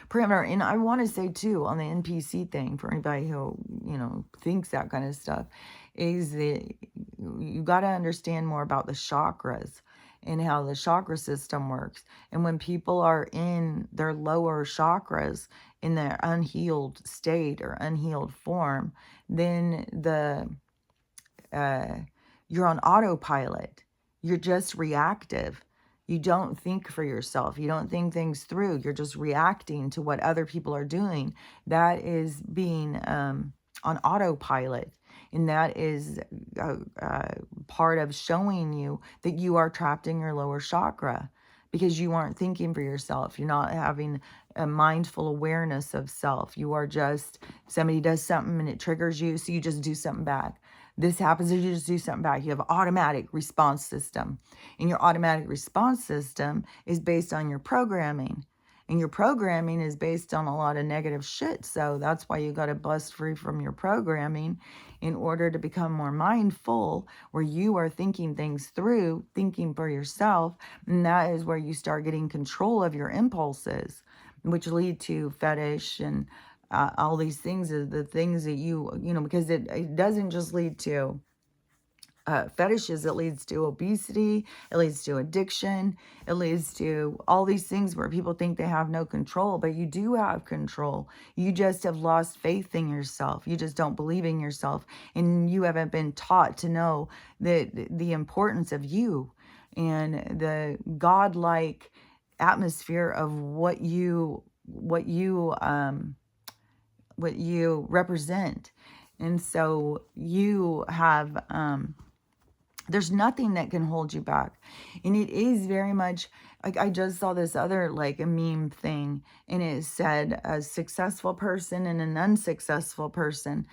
Speaker 1: parameter. And I want to say too, on the NPC thing, for anybody who thinks that kind of stuff, is that you got to understand more about the chakras and how the chakra system works. And when people are in their lower chakras, in their unhealed state or unhealed form, then you're on autopilot. You're just reactive. You don't think for yourself. You don't think things through. You're just reacting to what other people are doing. That is being on autopilot. And that is part of showing you that you are trapped in your lower chakra because you aren't thinking for yourself. You're not having a mindful awareness of self. You are just, somebody does something and it triggers you, so you just do something back. This happens, and you just do something back. You have an automatic response system. And your automatic response system is based on your programming. And your programming is based on a lot of negative shit. So that's why you got to bust free from your programming in order to become more mindful, where you are thinking things through, thinking for yourself. And that is where you start getting control of your impulses, which lead to fetish and all these things, are the things that because it doesn't just lead to fetishes. It leads to obesity, it leads to addiction, it leads to all these things where people think they have no control, but you do have control. You just have lost faith in yourself. You just don't believe in yourself, and you haven't been taught to know the importance of you and the godlike atmosphere of what you represent. And so you have there's nothing that can hold you back. And it is very much like, I just saw this other like a meme thing, and it said a successful person and an unsuccessful person.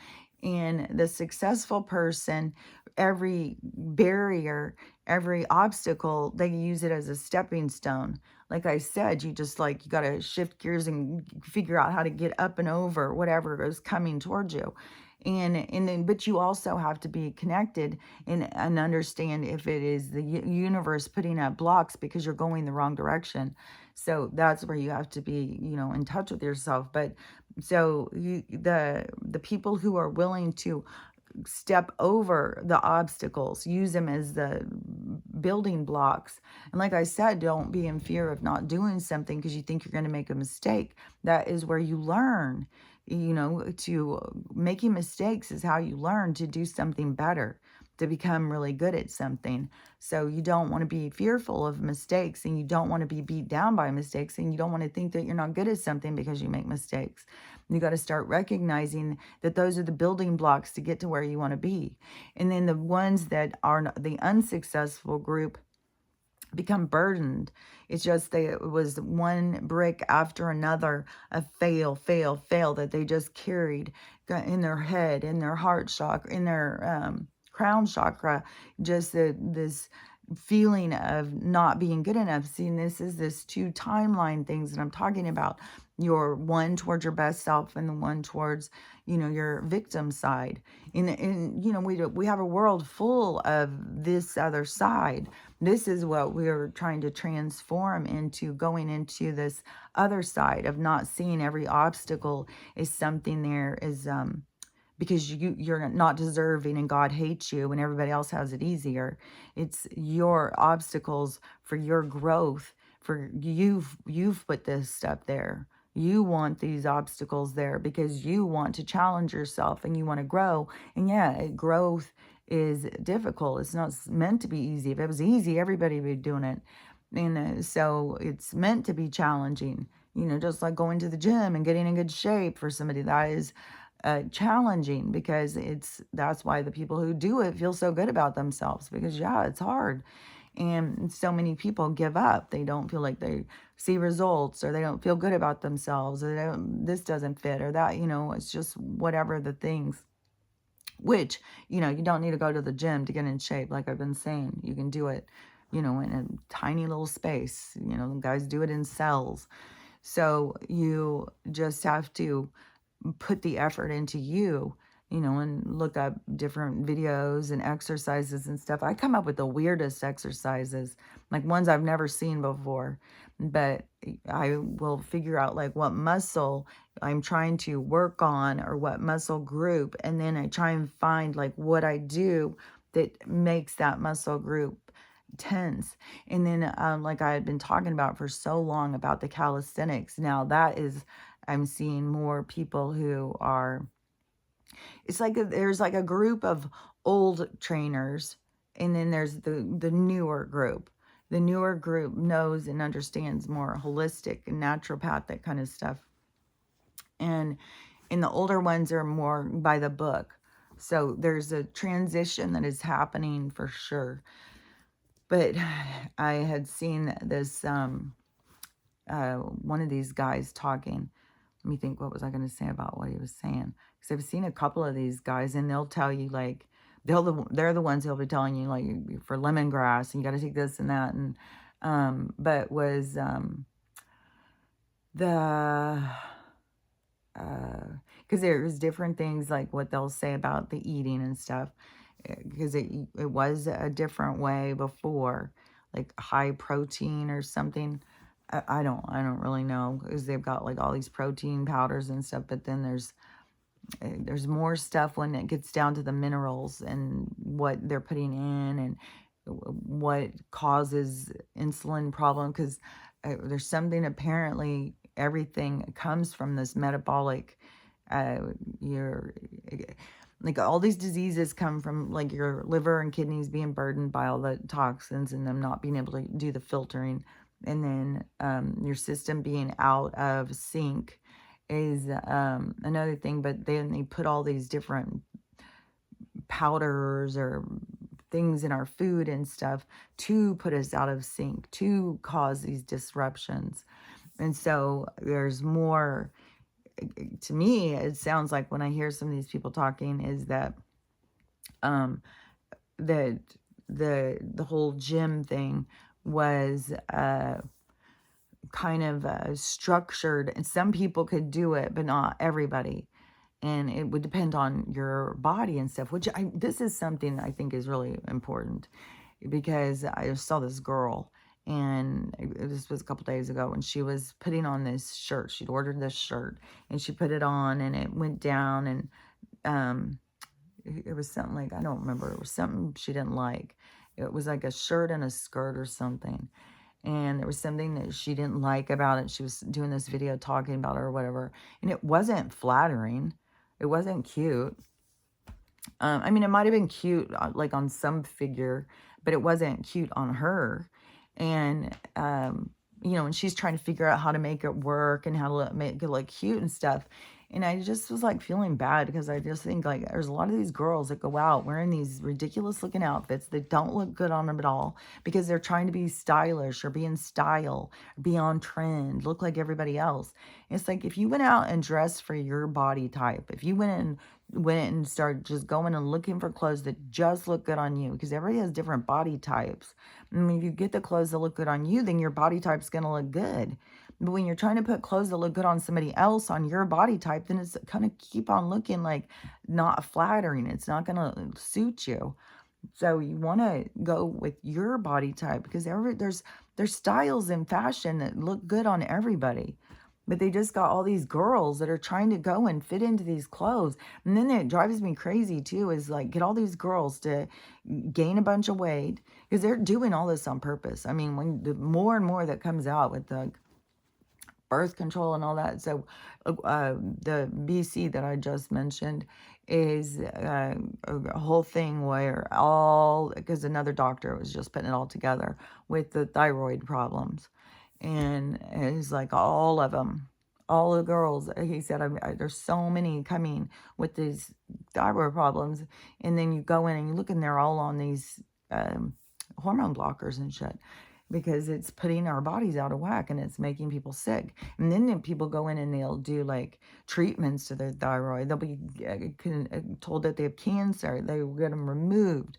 Speaker 1: And the successful person, every barrier, every obstacle, they use it as a stepping stone. Like I said, you got to shift gears and figure out how to get up and over whatever is coming towards you. And then, but you also have to be connected and understand if it is the universe putting up blocks because you're going the wrong direction. So that's where you have to be, in touch with yourself. But so the people who are willing to step over the obstacles, use them as the building blocks. And like I said, don't be in fear of not doing something because you think you're going to make a mistake. That is where you learn. To making mistakes is how you learn to do something better, to become really good at something. So you don't want to be fearful of mistakes, and you don't want to be beat down by mistakes, and you don't want to think that you're not good at something because you make mistakes. You got to start recognizing that those are the building blocks to get to where you want to be. And then the ones that are the unsuccessful group become burdened. It's just it was one brick after another of fail that they just carried in their head, in their heart chakra, in their crown chakra, just this feeling of not being good enough. See, this two timeline things that I'm talking about. Your one towards your best self, and the one towards, your victim side. And we have a world full of this other side. This is what we're trying to transform into, going into this other side of not seeing every obstacle as something there is because you're not deserving and God hates you and everybody else has it easier. It's your obstacles for your growth, for you've put this stuff there. You want these obstacles there because you want to challenge yourself and you want to grow. And yeah, growth is difficult. It's not meant to be easy. If it was easy, everybody would be doing it. And so it's meant to be challenging, just like going to the gym and getting in good shape for somebody. That is challenging, because that's why the people who do it feel so good about themselves, because yeah, it's hard. And so many people give up. They don't feel like they see results, or they don't feel good about themselves, or this doesn't fit, or that, it's just whatever the things. Which, you don't need to go to the gym to get in shape. Like I've been saying, you can do it, in a tiny little space. Guys do it in cells. So you just have to put the effort into you, and look up different videos and exercises and stuff. I come up with the weirdest exercises, like ones I've never seen before, but I will figure out like what muscle I'm trying to work on, or what muscle group, and then I try and find like what I do that makes that muscle group tense. And then like I had been talking about for so long about the calisthenics, now that is, I'm seeing more people who are, it's like there's like a group of old trainers, and then there's the newer group. The newer group knows and understands more holistic and naturopathic kind of stuff. And the older ones are more by the book. So there's a transition that is happening for sure. But I had seen this one of these guys talking. Let me think, what was I going to say about what he was saying? Because I've seen a couple of these guys, and they'll tell you like they're the ones who'll be telling you like, for lemongrass, and you got to take this and that, and but was the because there's different things like what they'll say about the eating and stuff, because it was a different way before, like high protein or something. I don't really know, because they've got like all these protein powders and stuff, but then there's more stuff when it gets down to the minerals and what they're putting in, and what causes insulin problem, because there's something, apparently everything comes from this metabolic, your like all these diseases come from like your liver and kidneys being burdened by all the toxins and them not being able to do the filtering, and then your system being out of sync is another thing. But then they put all these different powders or things in our food and stuff to put us out of sync, to cause these disruptions. And so there's more, to me, it sounds like when I hear some of these people talking, is that that the whole gym thing was kind of structured, and some people could do it, but not everybody. And it would depend on your body and stuff, which this is something I think is really important, because I saw this girl, and this was a couple days ago, and she was putting on this shirt. She'd ordered this shirt, and she put it on, and it went down, and it was something like, I don't remember, it was something she didn't like. It was like a shirt and a skirt or something, and there was something that she didn't like about it. She was doing this video talking about it or whatever, and it wasn't flattering. It wasn't cute. I mean, it might have been cute like on some figure, but it wasn't cute on her. And and she's trying to figure out how to make it work and how to make it look cute and stuff. And I just was like feeling bad, because I just think like there's a lot of these girls that go out wearing these ridiculous looking outfits that don't look good on them at all, because they're trying to be stylish or be in style, be on trend, look like everybody else. It's like, if you went out and dressed for your body type, if you went and started just going and looking for clothes that just look good on you, because everybody has different body types. And when you get the clothes that look good on you, then your body type's going to look good. But when you're trying to put clothes that look good on somebody else, on your body type, then it's kind of keep on looking like not flattering. It's not going to suit you. So you want to go with your body type, because there's styles in fashion that look good on everybody. but they just got all these girls that are trying to go and fit into these clothes. And then it drives me crazy too, is like get all these girls to gain a bunch of weight because they're doing all this on purpose. I mean, when the more and more that comes out with the birth control and all that. So the BC that I just mentioned is a whole thing where all, because another doctor was just putting it all together with the thyroid problems. And it's like all of them, all the girls, he said, there's so many coming with these thyroid problems. And then you go in and you look and they're all on these hormone blockers and shit because it's putting our bodies out of whack and it's making people sick. And then people go in and they'll do like treatments to their thyroid. They'll be told that they have cancer. They will get them removed.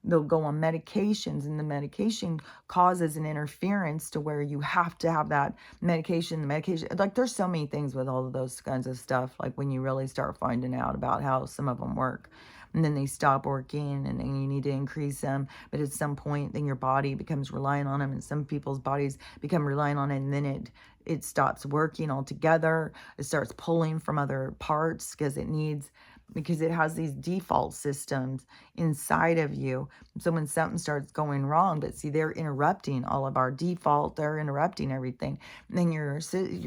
Speaker 1: They'll go on medications, and the medication causes an interference to where you have to have that medication. The medication, like there's so many things with all of those kinds of stuff. Like when you really start finding out about how some of them work, and then they stop working, and then you need to increase them. But at some point, then your body becomes reliant on them, and some people's bodies become reliant on it, and then it stops working altogether. It starts pulling from other parts because it has these default systems inside of you. So when something starts going wrong, but see, they're interrupting all of our default, they're interrupting everything. And then your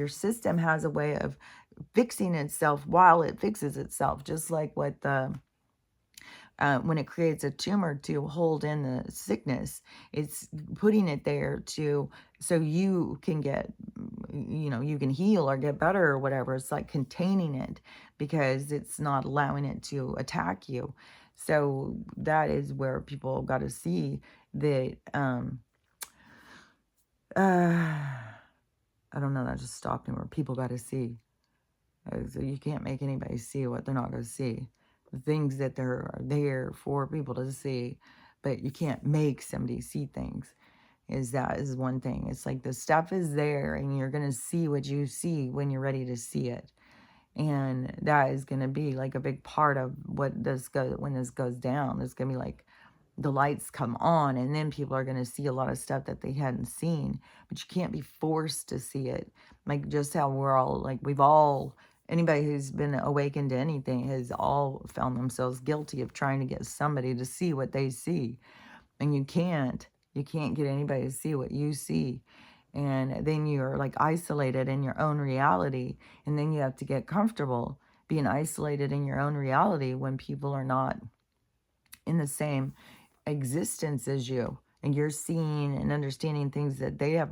Speaker 1: system has a way of fixing itself while it fixes itself, just like what the when it creates a tumor to hold in the sickness, it's putting it there so you can get, you can heal or get better or whatever. It's like containing it because it's not allowing it to attack you. So that is where people got to see that. I don't know. That just stopped me. Where people got to see. So you can't make anybody see what they're not going to see. The things that they're there for people to see, but you can't make somebody see things. That is one thing. It's like the stuff is there and you're going to see what you see when you're ready to see it. And that is going to be like a big part of when this goes down. It's going to be like the lights come on and then people are going to see a lot of stuff that they hadn't seen, but you can't be forced to see it. Like just how anybody who's been awakened to anything has all found themselves guilty of trying to get somebody to see what they see. And you can't get anybody to see what you see. And then you're like isolated in your own reality. And then you have to get comfortable being isolated in your own reality when people are not in the same existence as you. And you're seeing and understanding things that they have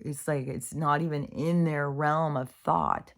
Speaker 1: it's like it's not even in their realm of thought.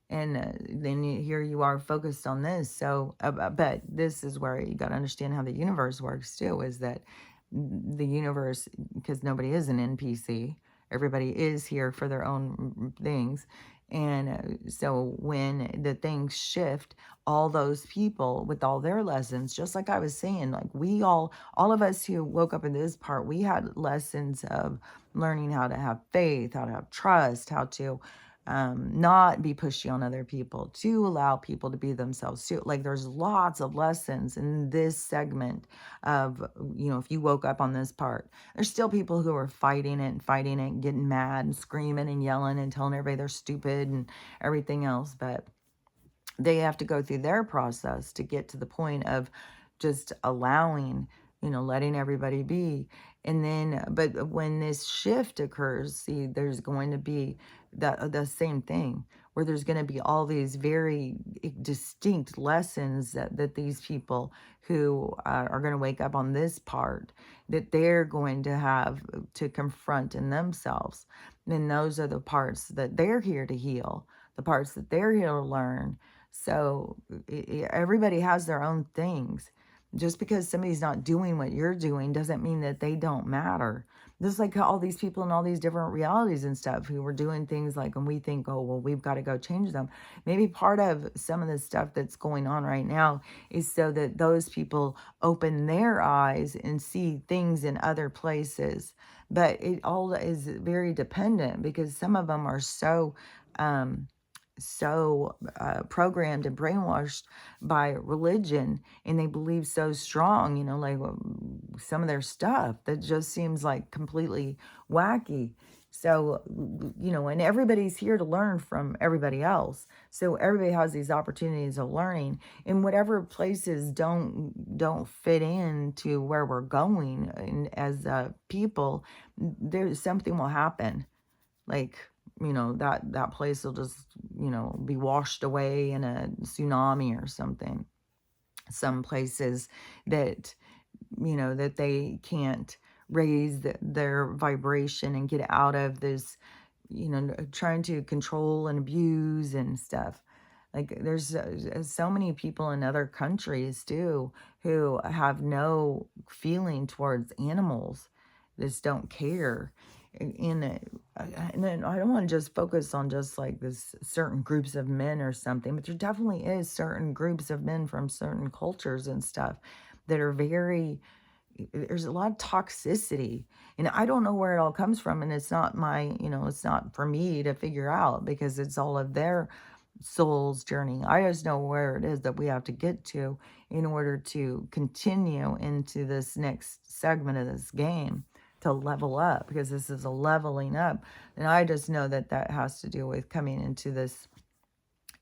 Speaker 1: And then here you are focused on this. So, but this is where you got to understand how the universe works too, is that the universe, because nobody is an NPC, everybody is here for their own things. And so when the things shift, all those people with all their lessons, just like I was saying, like all of us who woke up in this part, we had lessons of learning how to have faith, how to have trust, how to not be pushy on other people, to allow people to be themselves too. Like there's lots of lessons in this segment of, if you woke up on this part, there's still people who are fighting it, getting mad and screaming and yelling and telling everybody they're stupid and everything else. But they have to go through their process to get to the point of just allowing, letting everybody be. And then, but when this shift occurs, see, there's going to be the same thing where there's going to be all these very distinct lessons that these people who are going to wake up on this part, that they're going to have to confront in themselves. And those are the parts that they're here to heal, the parts that they're here to learn. So everybody has their own things. Just because somebody's not doing what you're doing doesn't mean that they don't matter. Just like all these people in all these different realities and stuff who were doing things like, and we think, oh, well, we've got to go change them. Maybe part of some of the stuff that's going on right now is so that those people open their eyes and see things in other places. But it all is very dependent because some of them are so programmed and brainwashed by religion, and they believe so strong, like some of their stuff that just seems like completely wacky. So, and everybody's here to learn from everybody else. So everybody has these opportunities of learning, and whatever places don't fit into where we're going and as people, there's something will happen. Like, that place will just, be washed away in a tsunami or something. Some places that that they can't raise their vibration and get out of this, trying to control and abuse and stuff. Like, there's so many people in other countries too who have no feeling towards animals, just don't care. And then I don't want to just focus on just like this certain groups of men or something, but there definitely is certain groups of men from certain cultures and stuff that are very, there's a lot of toxicity, and I don't know where it all comes from, and it's not it's not for me to figure out because it's all of their soul's journey. I just know where it is that we have to get to in order to continue into this next segment of this game, to level up, because this is a leveling up. And I just know that that has to do with coming into this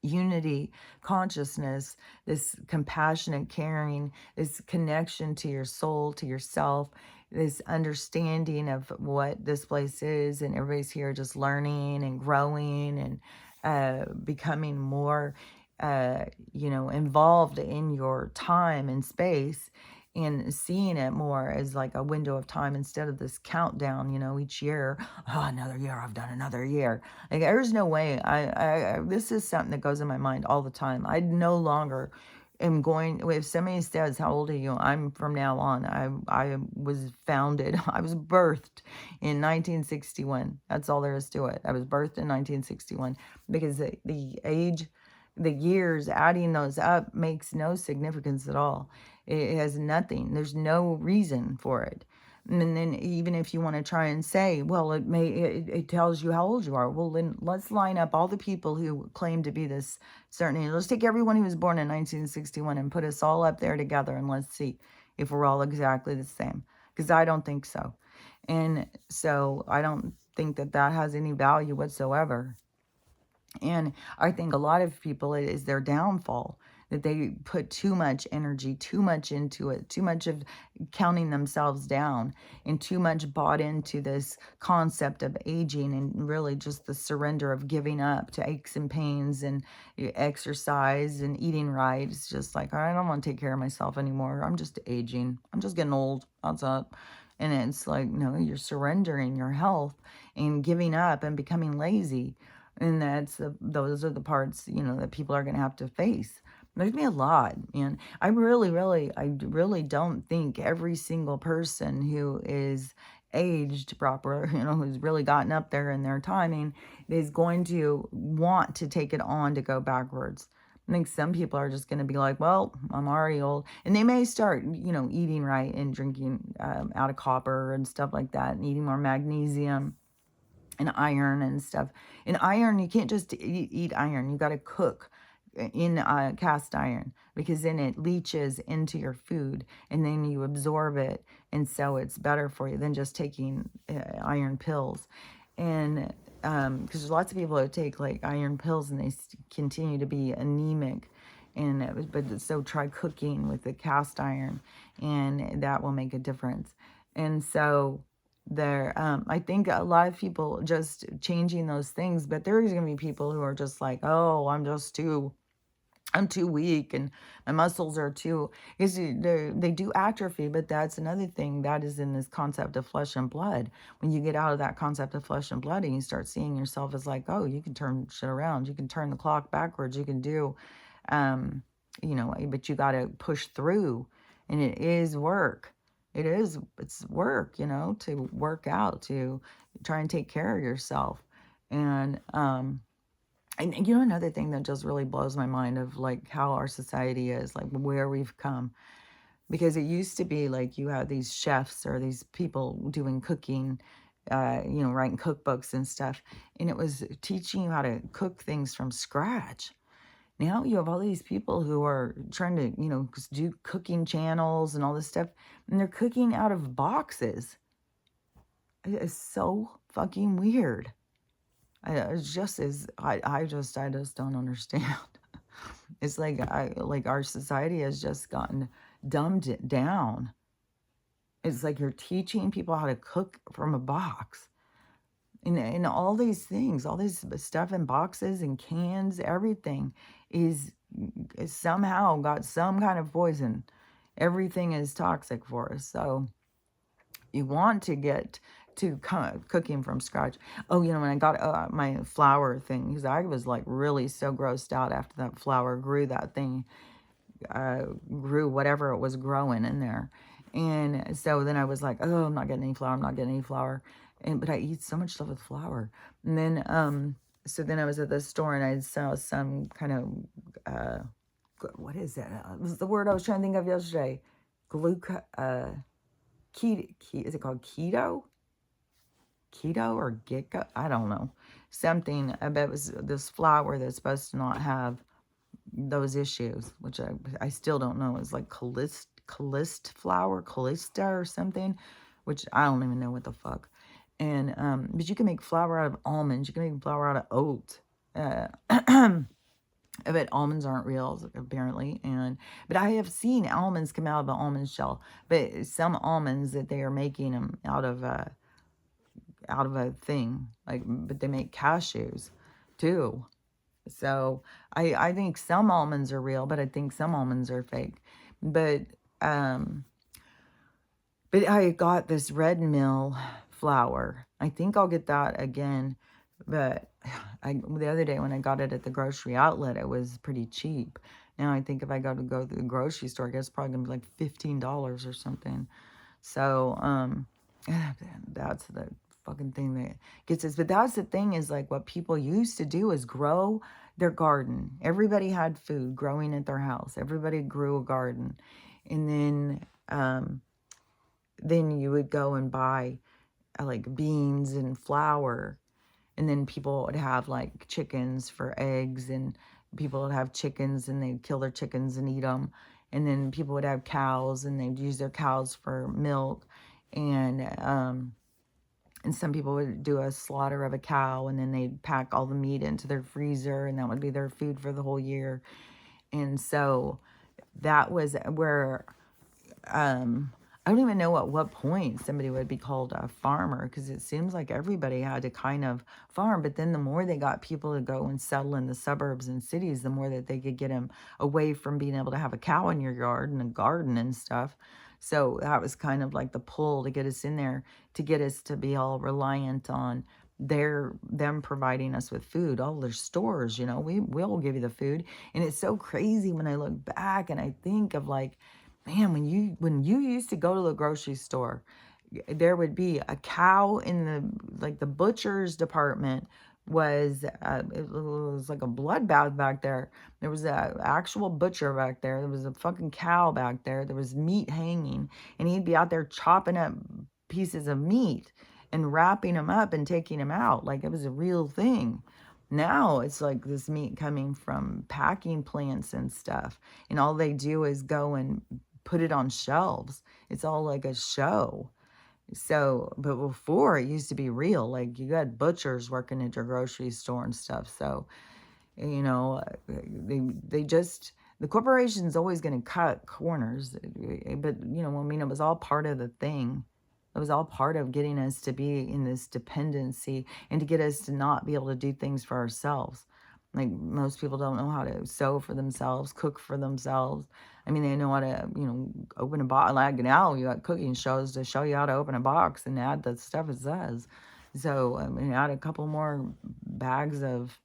Speaker 1: unity consciousness, this compassionate caring, this connection to your soul, to yourself, this understanding of what this place is. And everybody's here just learning and growing and becoming more, involved in your time and space, and seeing it more as like a window of time instead of this countdown, each year. Oh, another year, I've done another year. Like, there's no way. This is something that goes in my mind all the time. I no longer am going. If somebody says, "How old are you?" I'm from now on. I was founded. I was birthed in 1961. That's all there is to it. I was birthed in 1961 because the age, the years, adding those up makes no significance at all. It has nothing. There's no reason for it. And then even if you want to try and say, well, it tells you how old you are. Well, then let's line up all the people who claim to be this certain age. Let's take everyone who was born in 1961 and put us all up there together, and let's see if we're all exactly the same. Because I don't think so. And so I don't think that that has any value whatsoever. And I think a lot of people, it is their downfall that they put too much energy, too much into it, too much of counting themselves down, and too much bought into this concept of aging, and really just the surrender of giving up to aches and pains and exercise and eating right. It's just like, I don't want to take care of myself anymore. I'm just aging. I'm just getting old. That's up. And it's like, no, you're surrendering your health and giving up and becoming lazy. And those are the parts, that people are going to have to face. There's gonna be a lot, and I really don't think every single person who is aged proper, who's really gotten up there in their timing, is going to want to take it on to go backwards. I think some people are just going to be like, well, I'm already old. And they may start, eating right and drinking out of copper and stuff like that, and eating more magnesium and iron and stuff. And iron, you can't just eat iron. You got to cook in cast iron, because then it leaches into your food and then you absorb it. And so it's better for you than just taking iron pills. And because there's lots of people who take like iron pills and they continue to be anemic. But so try cooking with the cast iron, and that will make a difference. And so I think a lot of people just changing those things, but there's going to be people who are just like, oh, I'm too weak and my muscles are too, because they do atrophy. But that's another thing that is in this concept of flesh and blood. When you get out of that concept of flesh and blood and you start seeing yourself as like, oh, you can turn shit around, you can turn the clock backwards, you can do, but you got to push through, and it is work. It's work, to work out, to try and take care of yourself. And another thing that just really blows my mind of like how our society is, like where we've come. Because it used to be like you had these chefs or these people doing cooking, writing cookbooks and stuff. And it was teaching you how to cook things from scratch. Now you have all these people who are trying to, do cooking channels and all this stuff. And they're cooking out of boxes. It is so fucking weird. I just don't understand. It's like our society has just gotten dumbed down. It's like you're teaching people how to cook from a box. And all these things, all this stuff in boxes and cans, everything is somehow got some kind of poison. Everything is toxic for us. So you want to get to cooking from scratch. Oh, when I got my flour thing, because I was like really so grossed out after that flour grew, that thing grew whatever it was growing in there. And so then I was like, oh, I'm not getting any flour. I'm not getting any flour. But I eat so much stuff with flour. And then, so then I was at the store and I saw some kind of, what is that? It was the word I was trying to think of yesterday. Is it called keto? Keto or Gecko? I don't know. Something, I bet it was this flour that's supposed to not have those issues, which I still don't know. It's like Calist flour, Calista or something, which I don't even know what the fuck. And but you can make flour out of almonds. You can make flour out of oats. I bet almonds aren't real, apparently. But I have seen almonds come out of an almond shell. But some almonds that they are making them out of a thing, but they make cashews too. So I think some almonds are real, but I think some almonds are fake. But I got this Red Mill flour. I think I'll get that again. But the other day when I got it at the grocery outlet, it was pretty cheap. Now I think if I go to the grocery store, I guess it's probably gonna be like $15 or something. So that's the fucking thing that gets us. But that's the thing, is like what people used to do is grow their garden. Everybody had food growing at their house. Everybody grew a garden. And then you would go and buy like beans and flour. And then people would have like chickens for eggs, and people would have chickens and they'd kill their chickens and eat them. And then people would have cows and they'd use their cows for milk. And some people would do a slaughter of a cow, and then they'd pack all the meat into their freezer, and that would be their food for the whole year. And so that was where, I don't even know at what point somebody would be called a farmer, because it seems like everybody had to kind of farm. But then the more they got people to go and settle in the suburbs and cities, the more that they could get them away from being able to have a cow in your yard and a garden and stuff. So that was kind of like the pull to get us in there, to get us to be all reliant on them providing us with food. All their stores, we'll give you the food. And it's so crazy when I look back and I think of like, man, when you used to go to the grocery store, there would be a cow in the butcher's department. It was like a bloodbath back there. There was an actual butcher back there. There was a fucking cow back there. There was meat hanging, and he'd be out there chopping up pieces of meat and wrapping them up and taking them out like it was a real thing. Now it's like this meat coming from packing plants and stuff, and all they do is go and put it on shelves. It's all like a show. So, but before it used to be real. Like you had butchers working at your grocery store and stuff. So, they just, the corporation's always going to cut corners. But, it was all part of the thing. It was all part of getting us to be in this dependency and to get us to not be able to do things for ourselves. Like most people don't know how to sew for themselves, cook for themselves. I mean, they know how to, open a box. Like now you got cooking shows to show you how to open a box and add the stuff it says. So, add a couple more bags of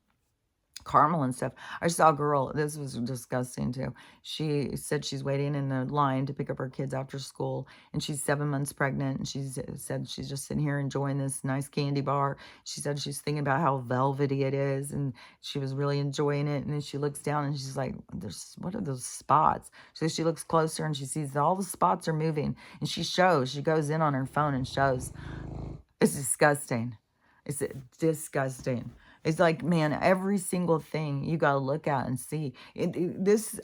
Speaker 1: caramel and stuff. I saw a girl, this was disgusting too. She said she's waiting in the line to pick up her kids after school, and she's 7 months pregnant, and she said she's just sitting here enjoying this nice candy bar. She said she's thinking about how velvety it is, and she was really enjoying it. And then she looks down and she's like, what are those spots? So she looks closer and she sees all the spots are moving, and she goes in on her phone and shows. It's disgusting. It's disgusting. It's like, man, every single thing you got to look at and see. There's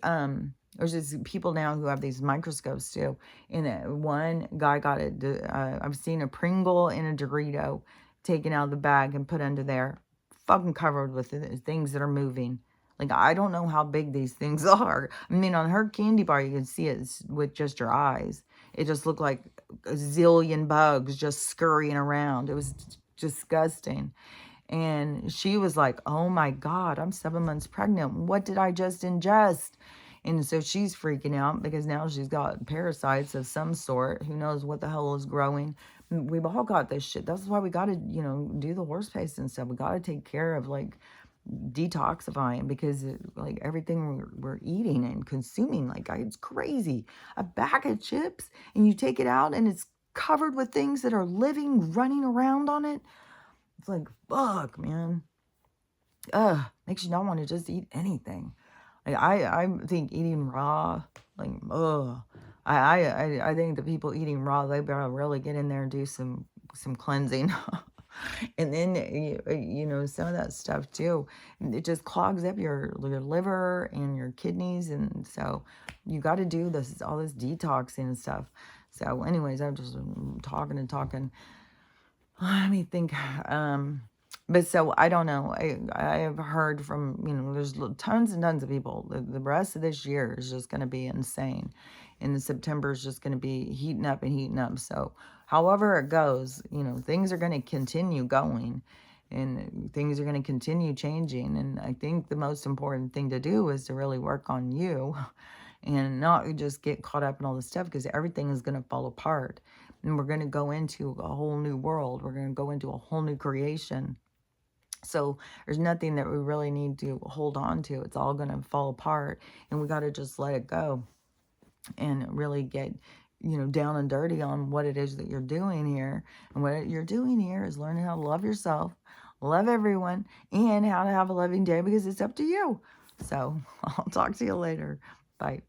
Speaker 1: just people now who have these microscopes too. And one guy got it. I've seen a Pringle and a Dorito taken out of the bag and put under there, fucking covered with things that are moving. Like, I don't know how big these things are. I mean, on her candy bar, you can see it with just your eyes. It just looked like a zillion bugs just scurrying around. It was disgusting. And she was like, oh my God, I'm 7 months pregnant. What did I just ingest? And so she's freaking out because now she's got parasites of some sort. Who knows what the hell is growing. We've all got this shit. That's why we got to, do the horse paste and stuff. We got to take care of, like, detoxifying, because like everything we're eating and consuming, like, it's crazy. A bag of chips and you take it out and it's covered with things that are living, running around on it. It's like, fuck, man. Makes you not want to just eat anything. Like, I think eating raw, like, I think the people eating raw, they better really get in there and do some cleansing. And then, some of that stuff too, it just clogs up your liver and your kidneys. And so you got to do all this detoxing and stuff. So anyways, I'm just talking and talking. Let me think. But so I don't know. I have heard from, there's tons and tons of people. The rest of this year is just going to be insane. And September is just going to be heating up and heating up. So however it goes, things are going to continue going and things are going to continue changing. And I think the most important thing to do is to really work on you and not just get caught up in all this stuff, because everything is going to fall apart. And we're going to go into a whole new world. We're going to go into a whole new creation. So there's nothing that we really need to hold on to. It's all going to fall apart, and we got to just let it go and really get, down and dirty on what it is that you're doing here. And what you're doing here is learning how to love yourself, love everyone, and how to have a loving day, because it's up to you. So I'll talk to you later. Bye.